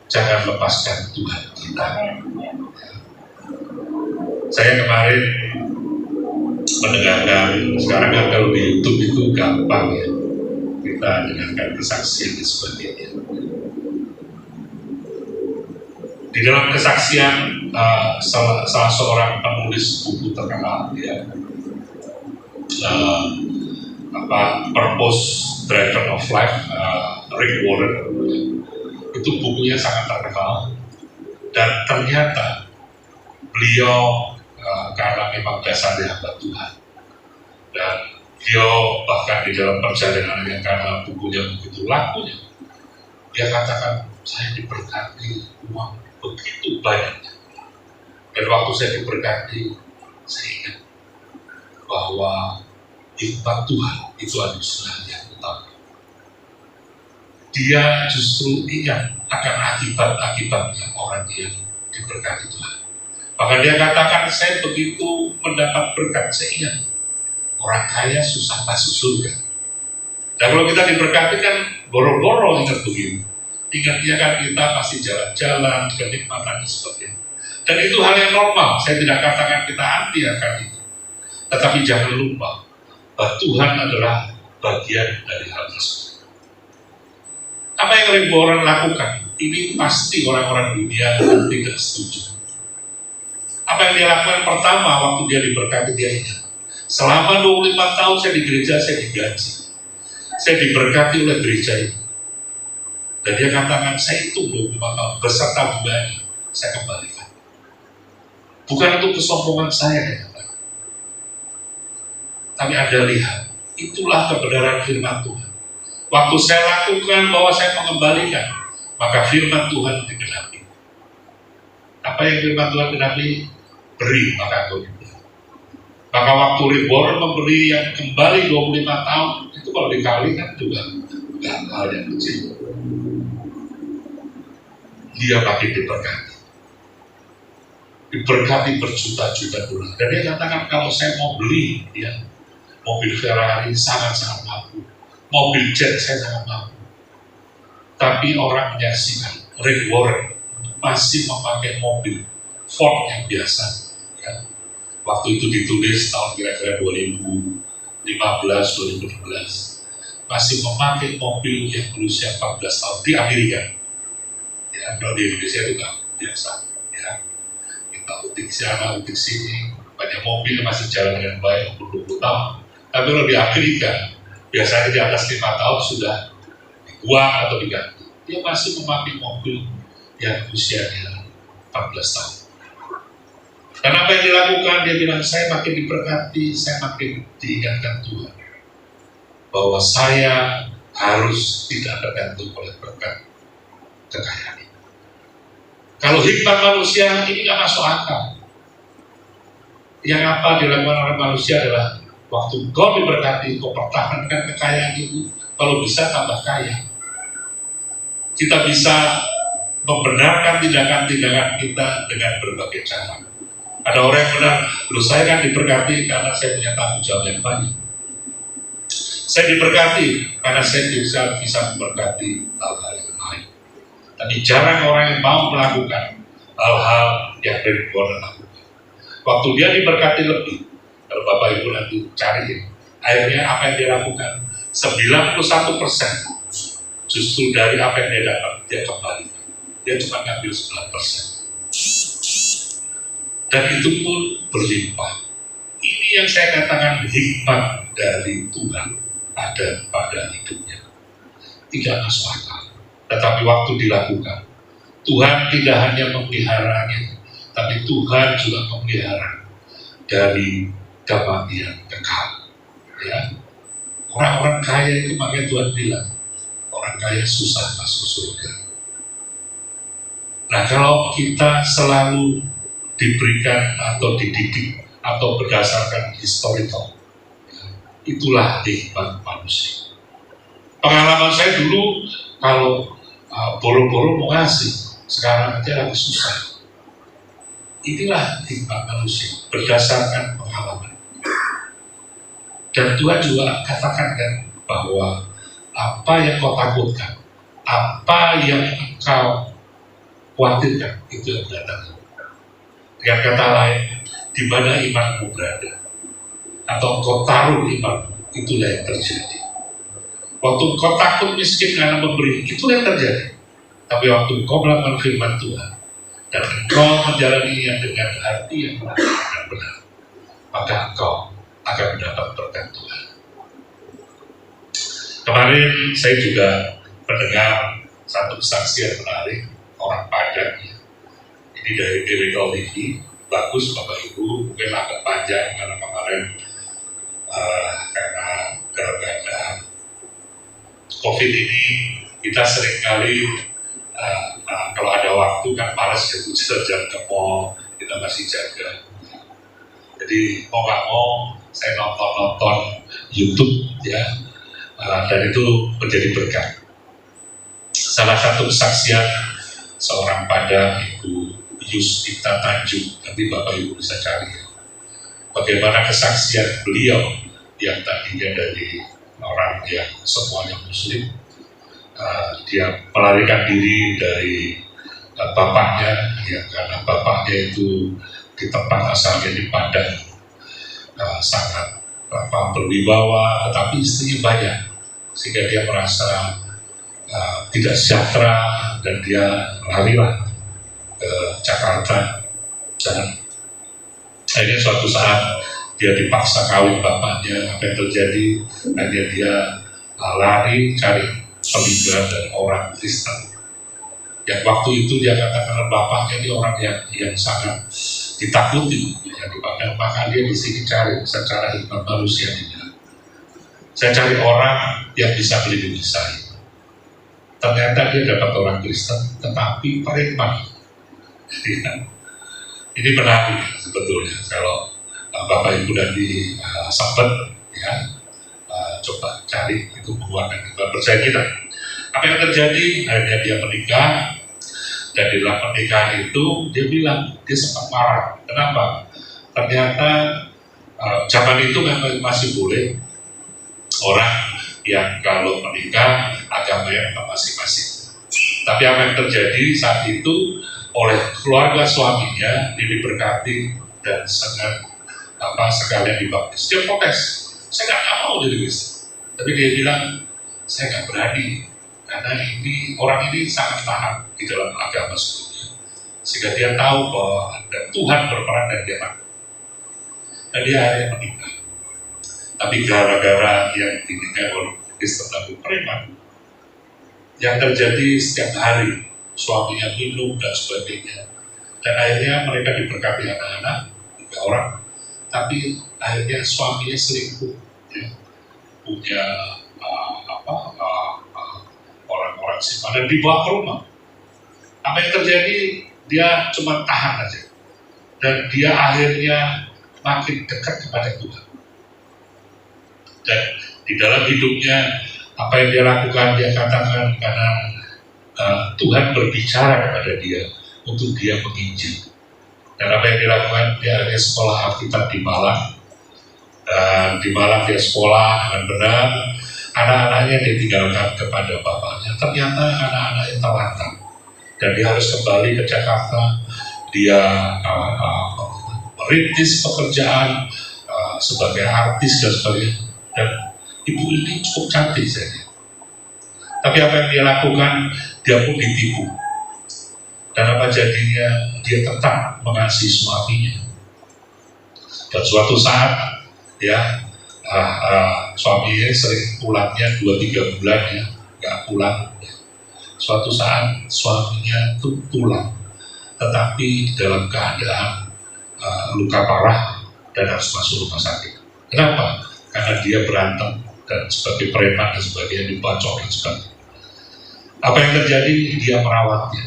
jangan lepaskan Tuhan kita. Saya kemarin mendengarkan, sekarang kan kalau di YouTube itu gampang, ya, kita dengarkan kesaksian dan sebagainya. Di dalam kesaksian salah seorang penulis buku terkenal, ya, Purpose Driven of Life, Rick Warren, itu bukunya sangat terkenal, dan ternyata beliau karena memang dasarnya hamba Tuhan, dan beliau bahkan di dalam perjalanannya karena bukunya begitu lakunya, dia katakan, saya diberkati uang begitu banyaknya, dan waktu saya diberkati, saya ingat bahwa hikmat Tuhan itu anugerah yang utama. Dia justru ingat akan akibat-akibatnya orang yang diberkati Tuhan. Maka dia katakan, saya begitu mendapat berkat, saya ingat orang kaya susah masuk surga. Dan kalau kita diberkati kan boro-boro ingat begitu. Ingatnya kan kita pasti jalan-jalan, kenikmatan dan sebagainya. Dan itu hal yang normal. Saya tidak katakan kita anti akan itu. Tetapi jangan lupa bahwa Tuhan adalah bagian dari hal tersebut. Apa yang ribu orang lakukan? Ini pasti orang-orang dunia tidak setuju. Apa yang dia lakukan? Pertama, waktu dia diberkati, dia ingat, selama 25 tahun saya di gereja, saya digaji. Saya diberkati oleh gereja ini. Dan dia katakan, saya itu 25 tahun beserta bunganya, saya kembalikan. Bukan untuk kesombongan saya, ya, tapi Anda lihat, itulah kebenaran firman Tuhan. Waktu saya lakukan bahwa saya mengembalikan, maka firman Tuhan digenapi. Apa yang firman Tuhan genapi? Beri, maka engkau diberi. Maka waktu Rick Warren memberi yang kembali 25 tahun, itu kalau dikalikan juga bukan hal yang kecil. Dia makin diberkati berjuta-juta dolar. Dan dia katakan, kalau saya mau beli ya, mobil Ferrari sangat-sangat mampu, mobil jet saya sangat mampu. Tapi orang menyaksikan Rick Warren masih memakai mobil Ford yang biasa. Ya. Waktu itu ditulis tahun kira-kira 2015-2016, masih memakai mobil yang berusia 14 tahun di Amerika. Ya, kalau di Indonesia itu kan biasa. Ya. Kita utik sana, utik sini, banyak mobil yang masih jalan dengan baik umur 20 tahun. Tapi kalau di Amerika, biasanya di atas 5 tahun sudah dibuang atau diganti. Dia masih memakai mobil yang usianya 14 tahun. Dan apa yang dilakukan? Dia bilang, saya makin diberkati, saya makin diingatkan Tuhan bahwa saya harus tidak tergantung oleh berkat kekayaan ini. Kalau hikmat manusia ini nggak masuk akal. Yang apa dilakukan oleh manusia adalah waktu kau diberkati, kau pertahankan kekayaan itu, kalau bisa tambah kaya. Kita bisa membenarkan tindakan-tindakan kita dengan berbagai cara. Ada orang yang benar, loh saya kan diberkati karena saya punya tanggung jawab yang banyak. Saya diberkati karena saya bisa memberkati hal-hal yang lain. Tapi jarang orang yang mau melakukan hal-hal yang dari Tuhan lakukan. Waktu dia diberkati lebih, kalau Bapak Ibu nanti cariin, akhirnya apa yang dia lakukan? 91% justru dari apa yang dia dapat, dia kembali. Dia cuma ngambil 9%. Dan itu pun berlimpah. Ini yang saya katakan hikmat dari Tuhan ada pada hidupnya. Tidak masuk akal. Tetapi waktu dilakukan, Tuhan tidak hanya memeliharanya, tapi Tuhan juga memelihara dari kematian kekal. Ya. Orang-orang kaya itu makanya Tuhan bilang, orang kaya susah masuk surga. Nah, kalau kita selalu diberikan atau dididik atau berdasarkan historical, itulah hikmat manusia. Pengalaman saya dulu, kalau boro-boro mau ngasih, sekarang aja lagi susah. Inilah hikmat manusia berdasarkan pengalaman. Dan Tuhan juga katakan kan bahwa apa yang kau takutkan, apa yang engkau khawatirkan, itu yang datang. Dengan kata lain, di mana imanmu berada, atau engkau taruh imanmu, itulah yang terjadi. Waktu engkau takut miskin karena memberi, itulah yang terjadi. Tapi waktu engkau melakukan firman Tuhan, dan engkau menjalaninya dengan hati yang benar, maka engkau akan mendapat berkat Tuhan. Kemarin saya juga mendengar satu kesaksian menarik orang Padang. Ini dari Miracle TV, bagus Bapak Ibu, mungkin agak panjang karena kemarin karena keadaan COVID ini kita seringkali kalau ada waktu kan malas ya jalan ke mall, kita masih jaga. Jadi mau nggak mau saya nonton YouTube ya, dan itu menjadi berkat. Salah satu kesaksian seorang Padang, Ibu Yustita Tanjung, nanti Bapak Ibu bisa cari bagaimana kesaksian beliau yang tadinya dari orang yang semuanya Muslim, dia melarikan diri dari bapaknya ya, karena bapaknya itu di tempat asalnya di Padang sangat berwibawa, tetapi istrinya banyak sehingga dia merasa tidak sejahtera dan dia larilah ke Jakarta. Dan akhirnya suatu saat dia dipaksa kawin bapaknya. Apa yang terjadi? Akhirnya dia lari cari pelibur dari orang Kristen. Yang waktu itu dia katakan bapaknya ini orang yang sangat ditakuti, yang dipakai, maka dia di sini cari secara hikmat manusia dia. Saya cari orang yang bisa melindungi saya. Ternyata dia dapat orang Kristen, tetapi preman. Ini menarik sebetulnya kalau Bapak Ibu nanti sempat ya coba cari itu mengeluarkan percaya kita. Apa yang terjadi? Akhirnya dia menikah, dan di dalam pernikahan itu dia bilang dia sempat marah. Kenapa? Ternyata zaman itu memang masih boleh orang yang kalau menikah agamanya masing-masing. Tapi apa yang terjadi saat itu oleh keluarga suaminya diberkati dan sangat sekalian dibaptis. Dia protes, saya nggak mau jadi Kristen. Tapi dia bilang saya nggak berani karena ini orang ini sangat tahan di dalam agama sebelumnya, sehingga dia tahu bahwa ada Tuhan berperan dan dia takut. Dan dia akhirnya menikah. Tapi gara-gara yang dinikahi oleh Kristen dan preman, yang terjadi setiap hari suaminya minum dan sebagainya, dan akhirnya mereka diberkati anak-anak 3 orang, tapi akhirnya suaminya selingkuh, ya. Punya orang-orang simpan dan dibawa ke rumah. Apa yang terjadi? Dia cuma tahan aja, dan dia akhirnya makin dekat kepada Tuhan. Dan di dalam hidupnya apa yang dia lakukan, dia katakan karena Tuhan berbicara kepada dia untuk dia menginjil. Dan apa yang dilakukan, dia akhirnya sekolah Alkitab di Malang. Dan di Malang dia sekolah dengan benar. Anak-anaknya ditinggalkan kepada bapaknya. Ternyata anak-anaknya terlantar, dan dia harus kembali ke Jakarta. Dia merintis pekerjaan sebagai artis dan sebagainya. Dan ibu ini cukup cantik saja. Tapi apa yang dia lakukan, dia pun ditipu. Dan apa jadinya? Dia tetap mengasihi suaminya. Dan suatu saat, ya, suaminya sering pulangnya 2-3 bulan ya, nggak pulang. Ya. Suatu saat suaminya tuh pulang, tetapi dalam keadaan luka parah dan harus masuk rumah sakit. Kenapa? Karena dia berantem dan sebagai preman dan sebagainya, dibacok dan sebagainya. Apa yang terjadi? Dia merawatnya.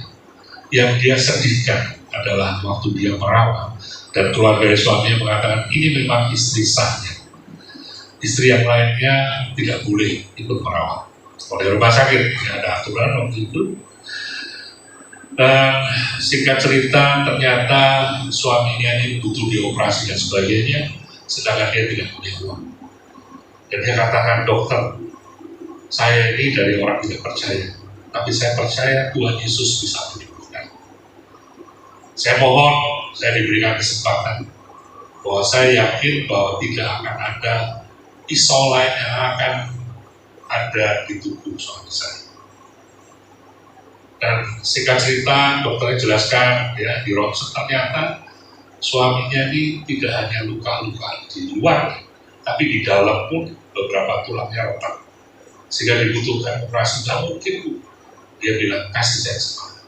Yang dia sedihkan adalah waktu dia merawat dan keluarga suaminya mengatakan ini memang istri sahnya. Istri yang lainnya tidak boleh ikut merawat. Oleh rumah sakit, ya ada aturan waktu itu. Dan singkat cerita, ternyata suaminya ini butuh dioperasi dan sebagainya, sedangkan dia tidak punya uang. Dan dia katakan, dokter, saya ini dari orang tidak percaya, tapi saya percaya Tuhan Yesus bisa menyembuhkan. Saya mohon, saya diberikan kesempatan bahwa saya yakin bahwa tidak akan ada pisau lain yang akan ada di tubuh suami saya. Dan singkat cerita, dokternya jelaskan ya di ronsen ternyata suaminya ini tidak hanya luka-luka di luar, tapi di dalam pun beberapa tulangnya retak, sehingga dibutuhkan operasi. Tidak mungkin, Bu. Dia bilang kasih saya semangat.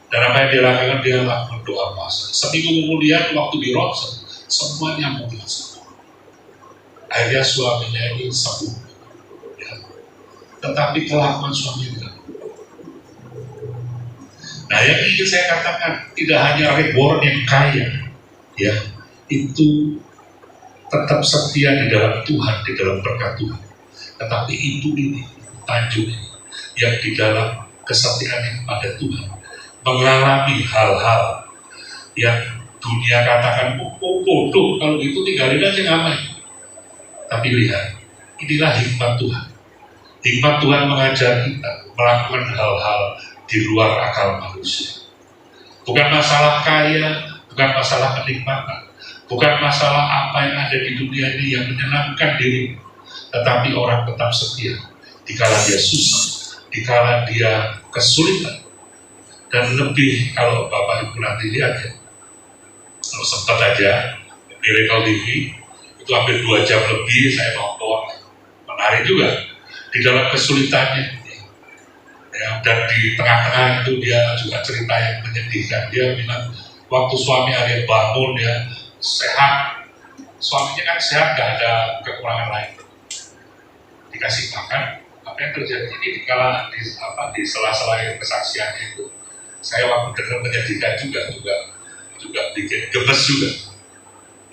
Dan apa yang dia lakukan? Dia lakukan doa puasa. Seminggu kemudian waktu di ronsen semuanya mau sembuh. Akhirnya suaminya ini sembuh. Ya. Tetapi kelakuan suaminya. Nah, yang ingin saya katakan, tidak hanya reborn yang kaya, ya, itu tetap setia di dalam Tuhan, di dalam berkat Tuhan. Tetapi ibu ini, Tanjung ini, yang di dalam kesetiaan kepada Tuhan, mengalami hal-hal yang dunia katakan, bodoh, kalau gitu tinggalin aja ngapain. Tapi lihat, inilah hikmat Tuhan. Hikmat Tuhan mengajar kita melakukan hal-hal di luar akal manusia. Bukan masalah kaya, bukan masalah kenikmatan, bukan masalah apa yang ada di dunia ini yang menyenangkan diri, tetapi orang tetap setia dikala dia susah, dikala dia kesulitan. Dan lebih, kalau Bapak Ibu nanti lihat ya, kalau sempat aja Miracle TV itu hampir 2 jam lebih saya nonton, menarik juga. di dalam kesulitannya. Ya, dan di tengah-tengah itu dia juga cerita yang menyedihkan. Dia bilang waktu suami Arya bangun ya sehat, suaminya kan sehat, gak ada kekurangan lain, dikasih makan. Apa yang terjadi ini di sela-sela kesaksiannya itu, saya waktu dengar menyedihkan juga bikin gemes juga.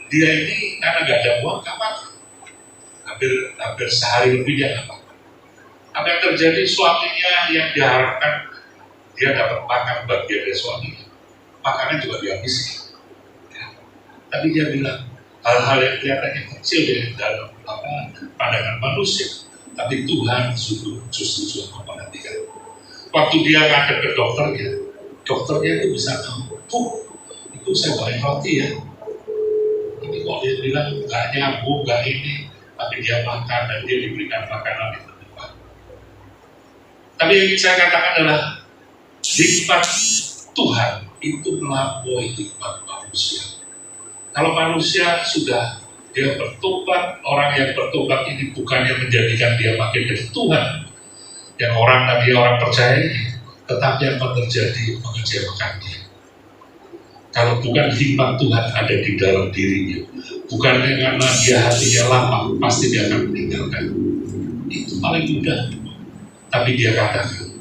Dia ini karena gak ada uang gak makan, hampir sehari lebih dia gak makan. Apa yang terjadi, suaminya yang diharapkan dia dapat makan bagian dari suaminya, makanan juga dihabiskan. Ya. Tapi dia bilang hal-hal yang kelihatannya kecil ya dalam pandangan manusia, tapi Tuhan justru memperhatikan. Waktu dia ngadep ke dokternya itu bisa tahu, itu saya bawain roti ya. Ini kok dia bilang nggak nyambung, nggak ini, tapi dia makan dan dia diberikan makanan itu. Tapi yang ingin saya katakan adalah hikmat Tuhan itu melampaui hikmat manusia. Kalau manusia sudah dia bertobat, orang yang bertobat ini bukannya menjadikan dia makin dari Tuhan, yang orang percaya ini, tetapi akan terjadi mengecewakan dia. Kalau bukan hikmat Tuhan ada di dalam dirinya, bukannya karena dia hatinya lama, pasti dia akan meninggalkan. Itu paling mudah. Tapi dia katakan,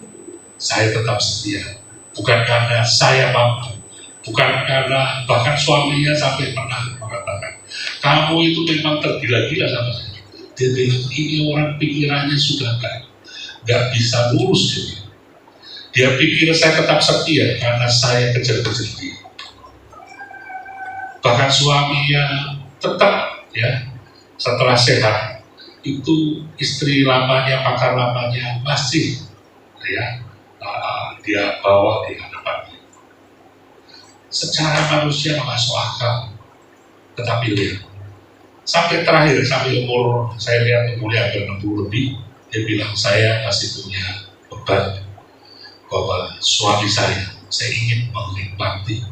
saya tetap setia. Bukan karena saya mampu, bukan karena bahkan suaminya sampai pernah mengatakan, kamu itu memang tergila-gila sama saya. Dia bilang, ini orang pikirannya sudah gak bisa lurus juga. Dia pikir saya tetap setia karena saya kejar-kejar dia. Bahkan suaminya tetap ya setelah sehat itu istri lamanya, pakar lamanya masih ya dia bawa di hadapannya. Secara manusia masuk akal, tetapi lihat sampai terakhir, sampai umur saya lihat umurnya hampir 60 lebih, dia bilang saya masih punya beban bahwa suami saya ingin menikmati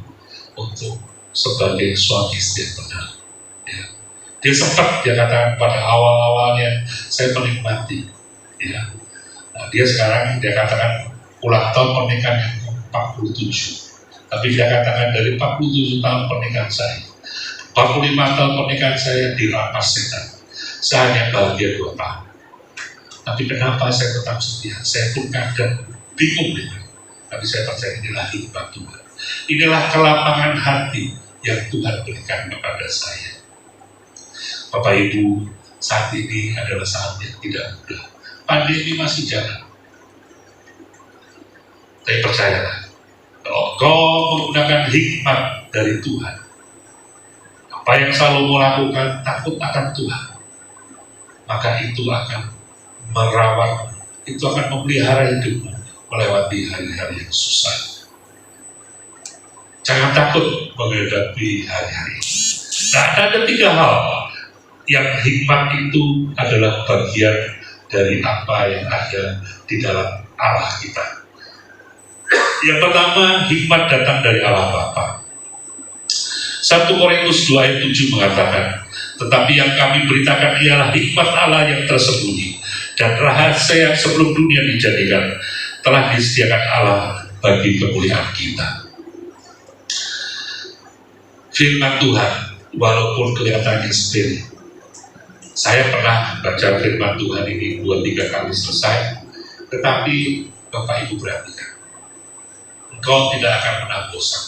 untuk sebagai suami istri yang benar. Ya. Dia sempat dia katakan pada awal-awalnya saya menikmati, ya. Nah, dia sekarang dia katakan ulang tahun pernikahan yang 47, tapi dia katakan dari 47 tahun pernikahan saya, 45 tahun pernikahan saya dirampas setan. Saya hanya bahagia 2 tahun. Tapi kenapa saya tetap setia? Saya pun kadang bingung dengan. Tapi saya percaya inilah hikmat Tuhan. Inilah kelapangan hati yang Tuhan berikan kepada saya. Bapak Ibu, saat ini adalah saat yang tidak mudah. Pandemi masih jalan. Tapi percayalah, kalau kau menggunakan hikmat dari Tuhan, apa yang selalu mau lakukan takut akan Tuhan, maka itu akan merawat, itu akan memelihara hidupmu melewati hari-hari yang susah. Jangan takut menghadapi hari-hari. Nah, ada 3 hal yang hikmat itu adalah bagian dari apa yang ada di dalam Allah kita. Yang pertama, hikmat datang dari Allah Bapa. 1 Korintus 2 ayat 7 mengatakan, tetapi yang kami beritakan ialah hikmat Allah yang tersembunyi dan rahasia yang sebelum dunia dijadikan telah disediakan Allah bagi kemuliaan kita. Firman Tuhan, walaupun kelihatannya sepele, saya pernah baca firman Tuhan ini 2-3 kali selesai, tetapi Bapak Ibu perhatikan, engkau tidak akan pernah bosan.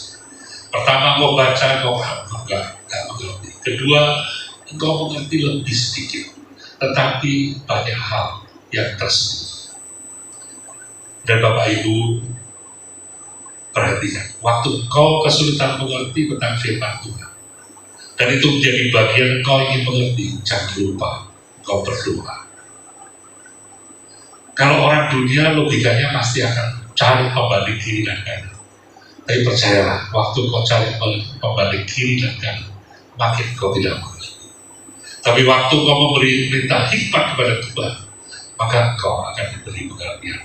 Pertama engkau baca, engkau enggak mengerti. Kedua, engkau mengerti lebih sedikit, tetapi banyak hal yang tersembunyi. Dan Bapak Ibu perhatikan, waktu engkau kesulitan mengerti tentang firman Tuhan, dan itu menjadi bagian engkau ingin mengerti, jangan lupa engkau berdoa. Kalau orang dunia logikanya pasti akan cari pembanding kiri dan kanan. Tapi percayalah, waktu kau cari pembanding kiri dan kanan, makin kau tidak mengerti. Tapi waktu kau memberi minta hikmat kepada Tuhan, maka kau akan diberi pengertian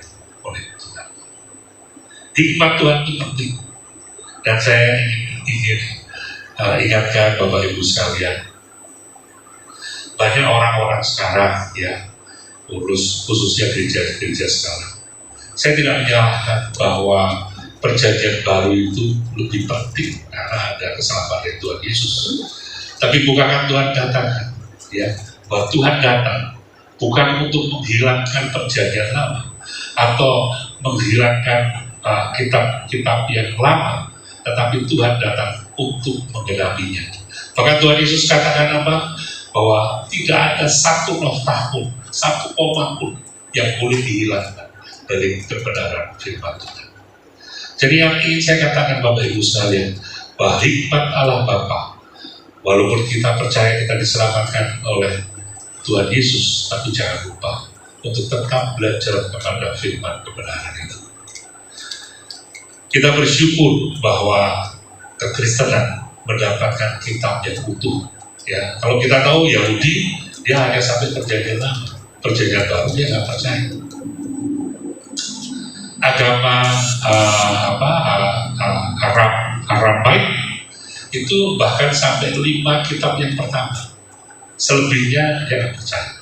oleh Tuhan. Hikmat Tuhan itu penting. Dan saya ingin ingatkan Bapak Ibu sekalian, banyak orang-orang sekarang ya khususnya gereja-gereja sekarang. Saya tidak menyalahkan bahwa perjanjian baru itu lebih penting karena ada keselamatan Tuhan Yesus. Tapi bukankah Tuhan katakan, ya, bahwa Tuhan datang bukan untuk menghilangkan perjanjian lama atau menghilangkan kitab-kitab yang lama, tetapi Tuhan datang untuk menggenapinya. Bahkan Tuhan Yesus katakan apa? Bahwa tidak ada satu nokta pun, satu koma pun yang boleh dihilangkan dari kebenaran firman Tuhan. Jadi yang ingin saya katakan Bapak Ibu sekalian, bahwa hikmat Allah Bapa, walaupun kita percaya kita diselamatkan oleh Tuhan Yesus, tapi jangan lupa untuk tetap belajar kepada firman kebenaran itu. Kita bersyukur bahwa kekristenan mendapatkan kitab yang utuh. Ya, kalau kita tahu Yahudi, dia hanya sampai perjanjian lama, perjanjian baru dia nggak percaya. Agama Aramaik itu bahkan sampai 5 kitab yang pertama, selebihnya dia nggak percaya.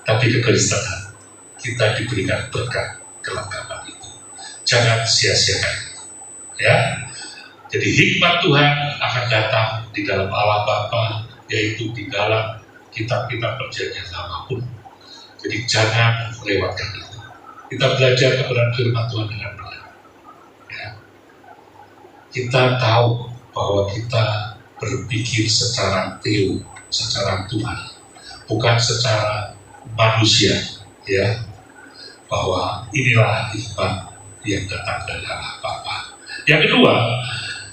Tapi kekristenan kita diberikan berkat kelengkapan itu. Jangan sia-siakan, ya. Jadi hikmat Tuhan akan datang di dalam Allah Bapa, yaitu di dalam kitab-kitab perjanjian lama pun. Jadi jangan lewatkan itu. Kita belajar kebenaran firman Tuhan dengan benar. Ya. Kita tahu bahwa kita berpikir secara secara Tuhan, bukan secara manusia, ya. Bahwa inilah hikmat yang datang dari Allah Bapa. Yang kedua,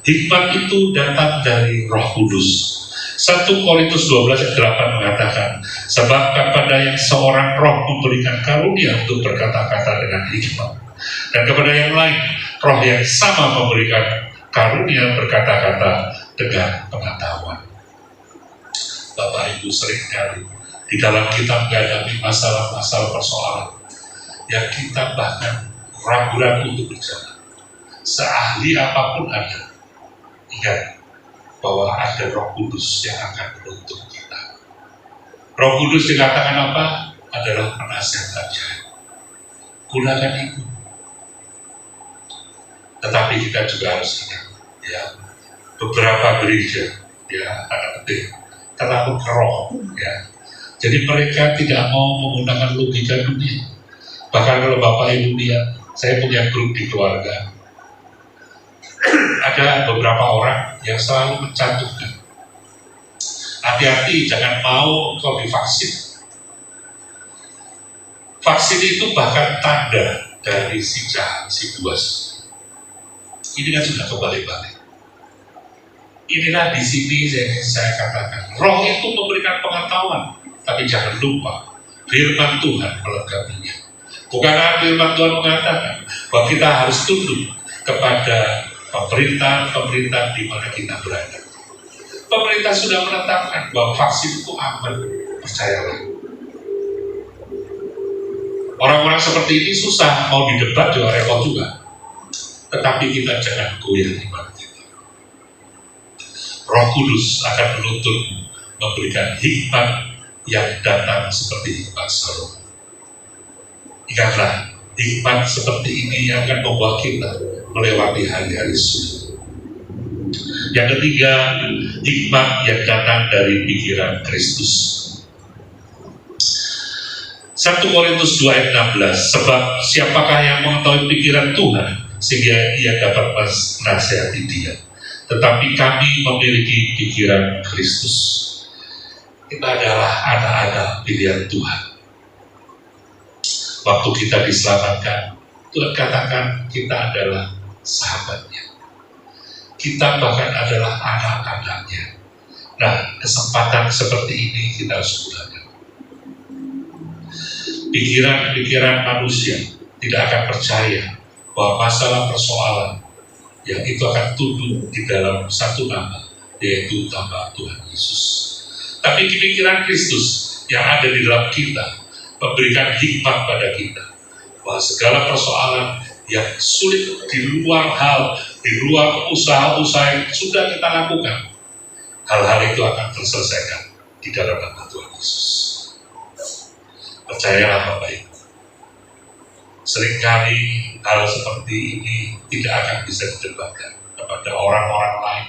hikmat itu datang dari Roh Kudus. 1 Korintus 12 ayat 8 mengatakan, sebab kepada yang seorang roh memberikan karunia untuk berkata-kata dengan hikmat, dan kepada yang lain roh yang sama memberikan karunia berkata-kata dengan pengetahuan. Bapak Ibu seringkali di dalam kita menghadapi masalah-masalah persoalan yang kita bahkan ragu-ragu untuk berjalan. Seahli apapun Anda, ingat bahwa ada Roh Kudus yang akan menuntun kita. Roh Kudus dikatakan apa? Adalah penasihat ajaib. Gunakan itu. Tetapi kita juga harus ingat, ya, beberapa gereja, ya, ada penting terlalu keroh, ya. Jadi mereka tidak mau menggunakan logika dunia. Bahkan kalau Bapak Ibu lihat, saya punya grup di keluarga, ada beberapa orang yang selalu mencantumkan, hati-hati jangan mau kau divaksin. Vaksin itu bahkan tanda dari si jahat, si buas. Ini kan sudah kebalik-balik. Inilah di sini saya katakan, roh itu memberikan pengetahuan, tapi jangan lupa firman Tuhan melengkapinya. Bukan firman Tuhan mengatakan bahwa kita harus tunduk kepada pemerintah di mana kita berada. Pemerintah sudah menetapkan bahwa vaksin itu aman, percayalah. Orang-orang seperti ini susah, mau didebat juga repot juga. Tetapi kita jangan goyah iman kita. Roh Kudus akan menuntun, memberikan hikmat yang datang seperti hikmat Salomo. Ingatlah, hikmat seperti ini yang akan membawa kita melewati hari-hari sulit. Yang ketiga, hikmat yang datang dari pikiran Kristus. 1 Korintus 2 ayat 16, sebab siapakah yang mengetahui pikiran Tuhan sehingga ia dapat menasihati dia. Tetapi kami memiliki pikiran Kristus. Kita adalah anak-anak pilihan Tuhan. Waktu kita diselamatkan, Tuhan katakan kita adalah sahabatnya. Kita bahkan adalah anak-anaknya. Nah, kesempatan seperti ini kita harus gunakan. Pikiran-pikiran manusia tidak akan percaya bahwa masalah persoalan yang itu akan tunduk di dalam satu nama, yaitu nama Tuhan Yesus. Tapi pikiran Kristus yang ada di dalam kita memberikan hikmat pada kita bahwa segala persoalan yang sulit di luar usaha-usaha yang sudah kita lakukan, hal-hal itu akan terselesaikan di dalam nama Tuhan Yesus. Percayalah Bapak Ibu, seringkali hal seperti ini tidak akan bisa didebatkan kepada orang-orang lain,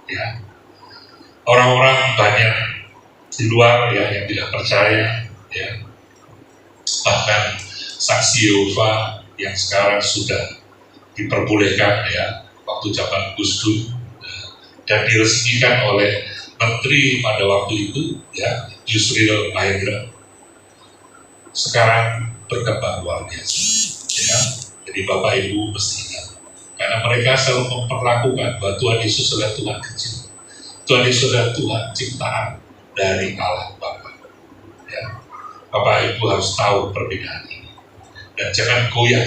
ya. Orang-orang banyak di luar ya yang tidak percaya, ya. Bahkan saksi Yehova yang sekarang sudah diperbolehkan ya waktu zaman Gus Dur dan diresmikan oleh menteri pada waktu itu ya Yusril Mahendra, sekarang berkembang luar biasa ya. Jadi Bapak Ibu mesti ingat, karena mereka selalu memperlakukan bahwa Tuhan Yesus adalah Tuhan kecil, Tuhan Yesus adalah Tuhan ciptaan dari Allah Bapa ya. Bapak Ibu harus tahu perbedaan ini dan jangan goyah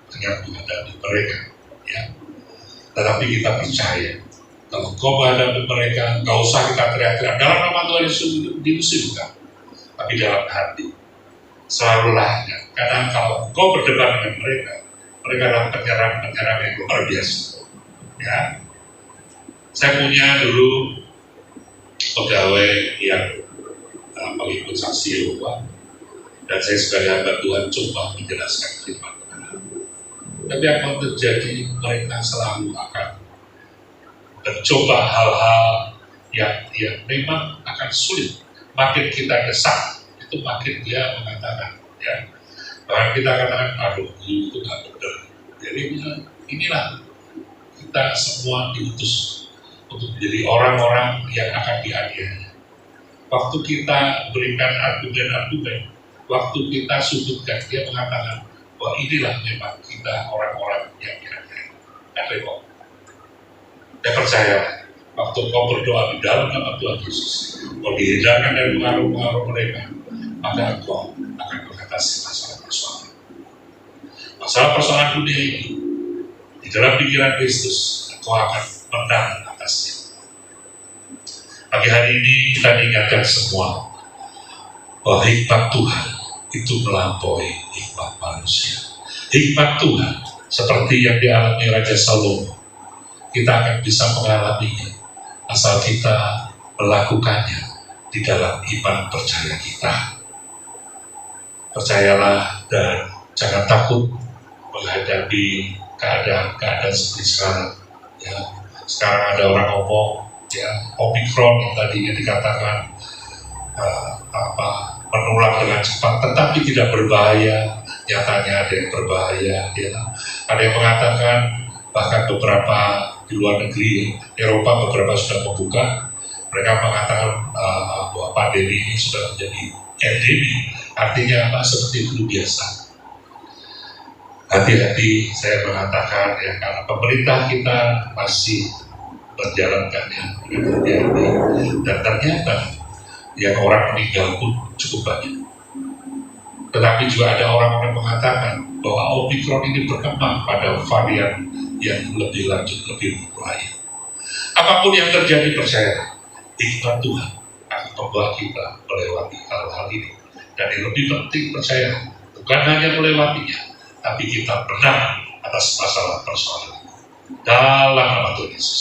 dengan menghadapi mereka ya. Tetapi kita percaya kalau kau menghadapi mereka, gak usah kita teriak-teriak dalam nama Tuhan Yesus dimusuhkan, tapi dalam hati selalulah ya. Kadang kalau kau berdebat dengan mereka, mereka adalah penyerang-penyerang yang luar biasa ya. Saya punya dulu pegawai yang mengikut saksi Yehova, dan saya sebagai hamba Tuhan coba menjelaskan firman Tuhan. Tapi apa yang terjadi, mereka selalu akan mencoba hal-hal yang memang akan sulit. Makin kita desak, itu makin dia mengatakan, ya. Bahkan kita katakan, aduh, itu nggak benar. Jadi inilah kita semua diutus untuk menjadi orang-orang yang akan dianiaya. Waktu kita berikan argumen-argumen, waktu kita sudutkan, dia mengatakan bahwa inilah memang kita orang-orang yang dianiaya. Dan repot. Saya percaya, waktu kau berdoa di dalam nama Tuhan Yesus, kau dihindarkan dari pengaruh-pengaruh mereka, maka kau akan mengatasi masalah-persoalan. Masalah-persoalan dunia ini, di dalam pikiran Kristus, kau akan menang atasnya. Pagi hari ini kita diingatkan semua bahwa hikmat Tuhan itu melampaui hikmat manusia. Hikmat Tuhan seperti yang dialami Raja Salomo, kita akan bisa mengalaminya asal kita melakukannya di dalam iman percaya kita. Percayalah dan jangan takut menghadapi keadaan-keadaan seperti sekarang. Ya, sekarang ada orang ngomong, ya, Omikron yang tadinya dikatakan menular dengan cepat, tetapi tidak berbahaya. Nyatanya ada yang berbahaya. Ya. Ada yang mengatakan bahkan beberapa di luar negeri, Eropa beberapa sudah membuka. Mereka mengatakan bahwa pandemi ini sudah menjadi endemi. Artinya apa? Seperti flu biasa. Hati-hati, saya mengatakan ya, karena pemerintah kita masih menjalankannya dengan hati-hati, dan ternyata yang orang meninggal pun cukup banyak. Tetapi juga ada orang-orang mengatakan bahwa Omikron ini berkembang pada varian yang lebih lanjut, lebih berbahaya. Apapun yang terjadi, percaya hikmat Tuhan akan membawa kita melewati hal-hal ini. Dan yang lebih penting, percaya bukan hanya melewatinya, tapi kita menang atas masalah persoalan dalam nama Tuhan Yesus.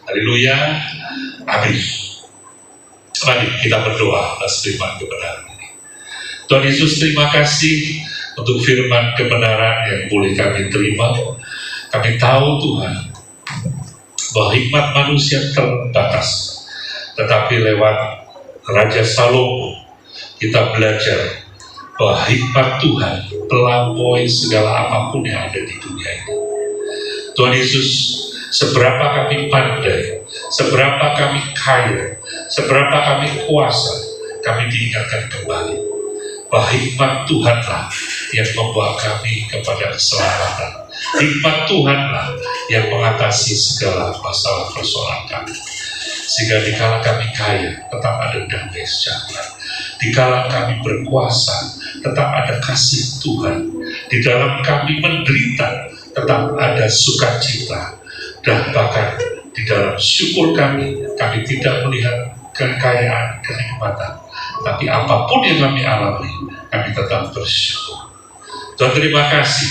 Haleluya, amin. Mari kita berdoa atas firman kebenaran ini. Tuhan Yesus, terima kasih untuk firman kebenaran yang boleh kami terima. Kami tahu Tuhan bahwa hikmat manusia terbatas, tetapi lewat Raja Salomo kita belajar bahwa hikmat Tuhan melampaui segala apapun yang ada di dunia ini. Tuhan Yesus, seberapa kami pandai, seberapa kami kaya, seberapa kami kuasa, kami diingatkan kembali bahwa hikmat Tuhanlah yang membawa kami kepada keselamatan. Hikmat Tuhanlah yang mengatasi segala masalah persoalan kami. Sehingga dikala kami kaya, tetap ada damai sejahtera. Dikala kami berkuasa, tetap ada kasih Tuhan. Di dalam kami menderita, tetap ada sukacita. Dan bahkan di dalam syukur kami tidak melihat kekayaan, kenikmatan. Tapi apapun yang kami alami, kami tetap bersyukur. Tuhan, terima kasih.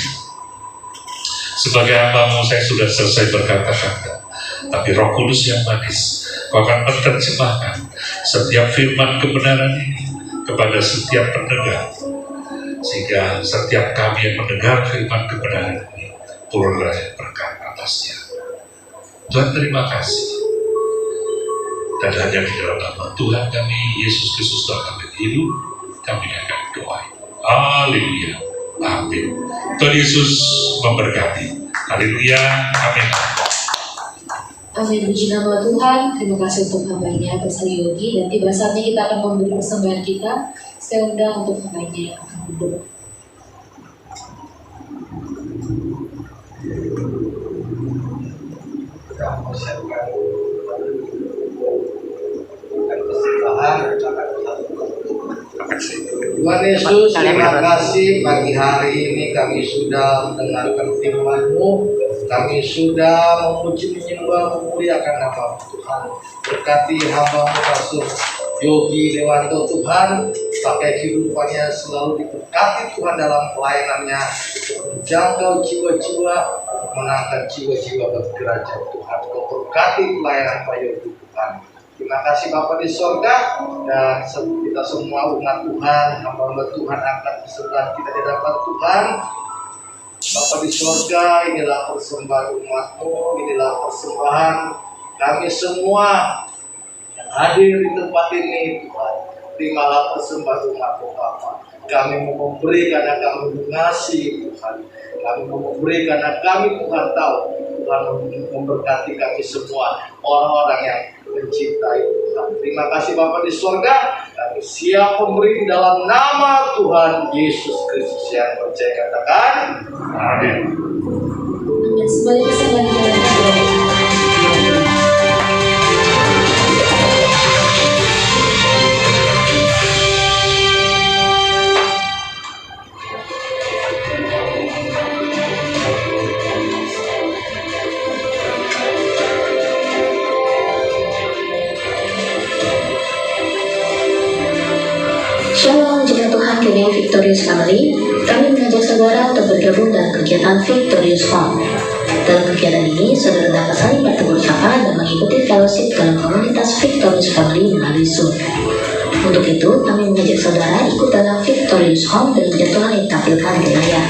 Sebagai hamba-Mu saya sudah selesai berkata-kata, tapi Roh Kudus yang manis, Kau akan menerjemahkan setiap firman kebenaran ini kepada setiap pendengar. sehingga setiap kami yang mendengar firman kebenaran ini peroleh berkat atasnya. Tuhan, terima kasih. Dan hanya di dalam nama Tuhan kami Yesus Kristus Tuhan kami hidup, kami akan doa. Haleluya, amin. Tuhan Yesus memberkati. Haleluya, amin. Amin, puji nama Tuhan. Terima kasih untuk hambanya Pastor Yogi. Dan tiba saatnya kita akan memberi persembahan kita. Saya undang untuk hambanya yang akan duduk. Kita mempersiapkan persembahan. Tuhan Yesus, terima kasih pagi hari ini kami sudah mendengarkan firman-Mu. Kami sudah memuji, menyembah, memuliakan nama Tuhan. Berkati hamba-Mu Pastor Yogi Dewanto Tuhan, pakai kehidupannya selalu diberkati Tuhan dalam pelayanannya, menjangkau jiwa-jiwa, menangkan jiwa-jiwa ke kerajaan Tuhan. Kau berkati pelayanan Pak Yogi Tuhan. Terima kasih Bapa di sorga, dan kita semua umat Tuhan, hamba-hamba Tuhan angkat persembahan kita di hadapan Tuhan. Bapa di sorga, inilah persembahan umat-Mu, inilah persembahan kami semua yang hadir di tempat ini Tuhan. Terimalah persembahan umat-Mu Bapa. Kami mau memberi karena kami mengasihi Tuhan. Kami mau memberi karena kami Tuhan tahu Tuhan memberkati kami semua, orang-orang yang mencintai Tuhan. Terima kasih Bapa di sorga. Kami siap memberi di dalam nama Tuhan Yesus Kristus yang percaya, katakan amin. Dan sebagai persembahan kita Shalom, jemaat Tuhan GBI Victorious Family. Kami mengajak saudara untuk bergabung dalam kegiatan Victorious Home. Dalam kegiatan ini, saudara dapat saling bertegur sapa dan mengikuti fellowship dalam komunitas Victorious Family melalui Zoom. Untuk itu, kami mengajak saudara ikut dalam Victorious Home dengan jadwal yang ditampilkan di layar.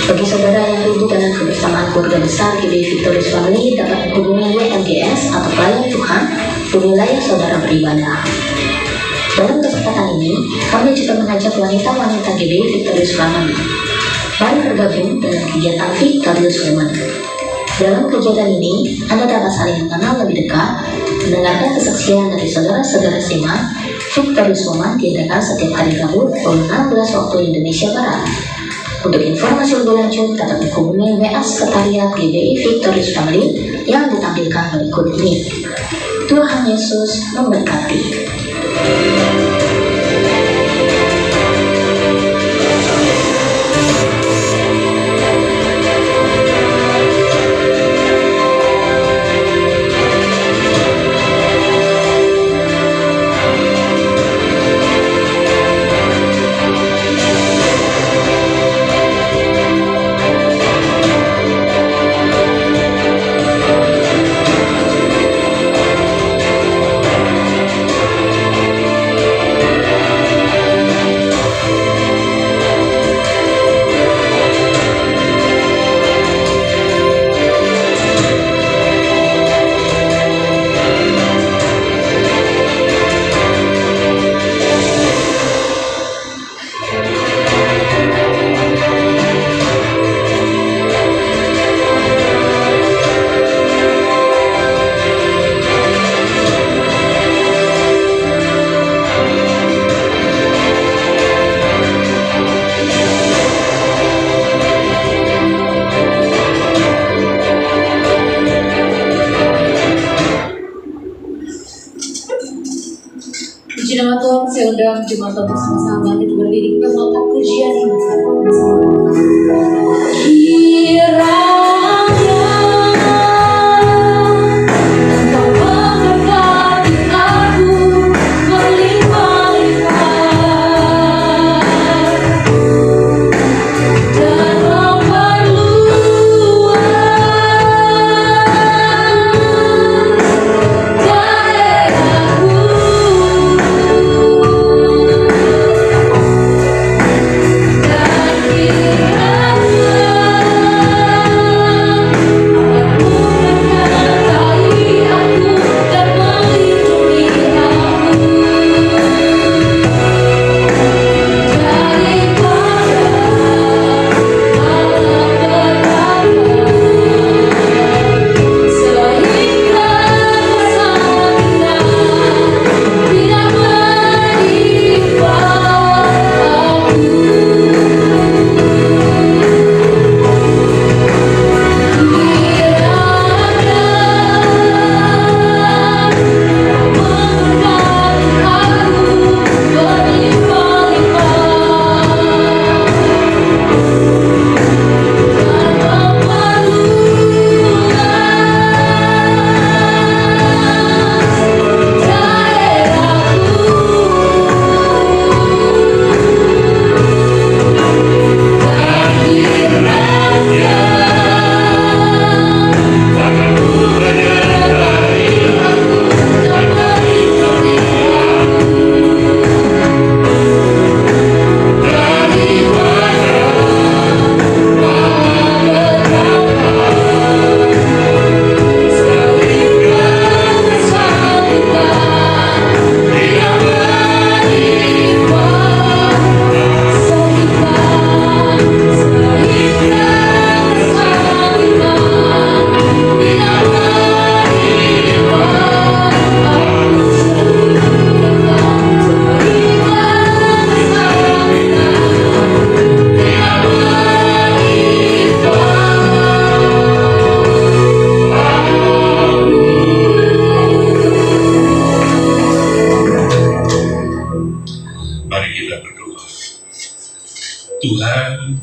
Bagi saudara yang rindu dalam kebersamaan keluarga besar GBI Victorious Family, dapat menghubungi WMGS atau pelayan Tuhan di wilayah saudara beribadah. Dalam kesempatan ini, kami juga mengajak wanita-wanita GBI Victorious Family. Mari bergabung dalam kegiatan Victorious Women. Dalam kegiatan ini, Anda dapat saling mengenal lebih dekat, mendengarkan kesaksian dari saudara-saudara seiman. Victorious Women diadakan setiap hari Rabu pukul 16 waktu Indonesia Barat. Untuk informasi lebih lanjut, dapat menghubungi WA Sekretariat GBI Victorious Family yang ditampilkan berikut ini. Tuhan Yesus memberkati. puji nama Tuhan, saya undang jemaat untuk sama-sama kita berdiri kita melakukan pujian ini bersama-sama.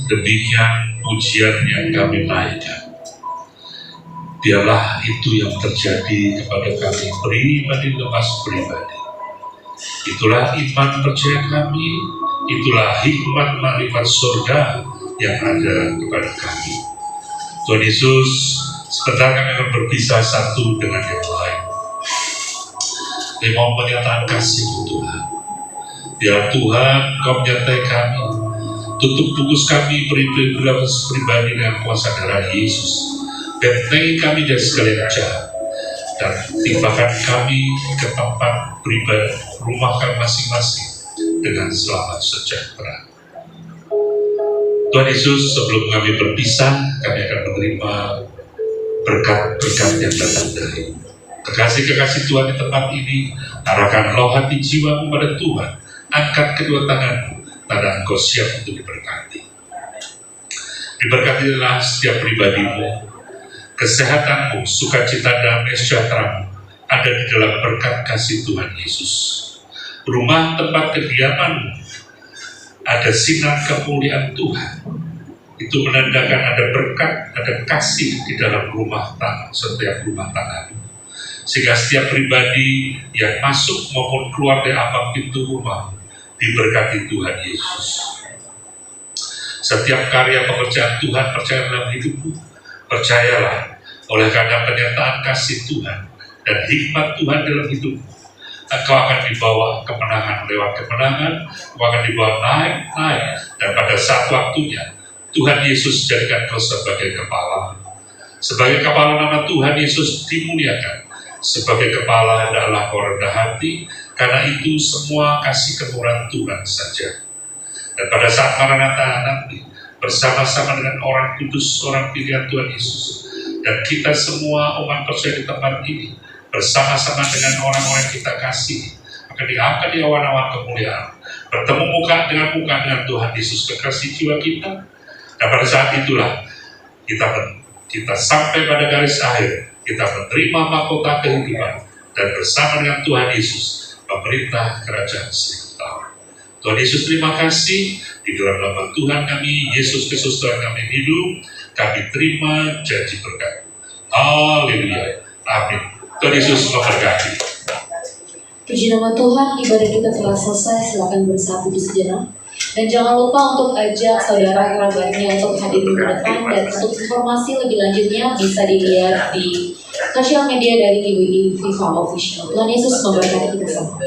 demikian pujian yang kami naikkan. Biarlah itu yang terjadi kepada kami pribadi lepas pribadi. Itulah iman percaya kami, itulah hikmat makrifat surga yang ada kepada kami. Tuhan Yesus, sebentar kami akan berpisah satu dengan yang lain. Kami mau pernyataan kasih Tuhan. Biar Tuhan Kau menyertai kami, tutup bungkus kami pribadi dengan kuasa darah Yesus. Bentengi kami dari segala yang jahat, dan timpakan kami ke tempat pribadi rumah kami masing-masing dengan selamat sejahtera. Tuhan Yesus, sebelum kami berpisah, kami akan menerima berkat-berkat yang datang dari kekasih-kekasih Tuhan di tempat ini. Arahkan roh hati jiwamu pada Tuhan, angkat kedua tanganmu, tanda engkau siap untuk diberkati. Diberkatilah setiap pribadimu, kesehatanmu, sukacita, damai, sejahteramu ada di dalam berkat kasih Tuhan Yesus. Rumah tempat kediamanmu ada sinar kemuliaan Tuhan. Itu menandakan ada berkat, ada kasih di dalam rumah tangga, setiap rumah tangga. Sehingga setiap pribadi yang masuk maupun keluar dari ambang pintu rumah diberkati Tuhan Yesus. Setiap karya pekerjaan Tuhan percaya dalam hidupmu, percayalah oleh karena penyertaan kasih Tuhan dan hikmat Tuhan dalam hidupmu, engkau akan dibawa kemenangan lewat kemenangan, engkau akan dibawa naik, dan pada saat waktunya Tuhan Yesus jadikan kau sebagai kepala. Sebagai kepala nama Tuhan Yesus dimuliakan. Sebagai kepala adalah kau rendah hati, karena itu semua kasih kemurahan Tuhan saja. Dan pada saat Maranatha nanti, bersama-sama dengan orang kudus, orang pilihan Tuhan Yesus, dan kita semua umat percaya di tempat ini, bersama-sama dengan orang-orang yang kita kasih, akan diangkat di awan-awan kemuliaan, bertemu muka dengan Tuhan Yesus, kekasih jiwa kita. Dan pada saat itulah kita sampai pada garis akhir, kita menerima mahkota kehidupan dan bersama dengan Tuhan Yesus pemerintah kerajaan sementara. Tuhan Yesus, terima kasih di dalam nama Tuhan kami Yesus Kristus Tuhan kami hidup, kami terima janji berkat. Haleluya, amin. Tuhan Yesus memberkati. Puji nama Tuhan, ibadah kita telah selesai. Silakan bersatu di sejenak. Dan jangan lupa untuk ajak saudara kerabatnya untuk hadir di depan. Dan untuk informasi lebih lanjutnya bisa dilihat di sosial media dari GWI Viva Official. Tuhan Yesus memberkati kita semua.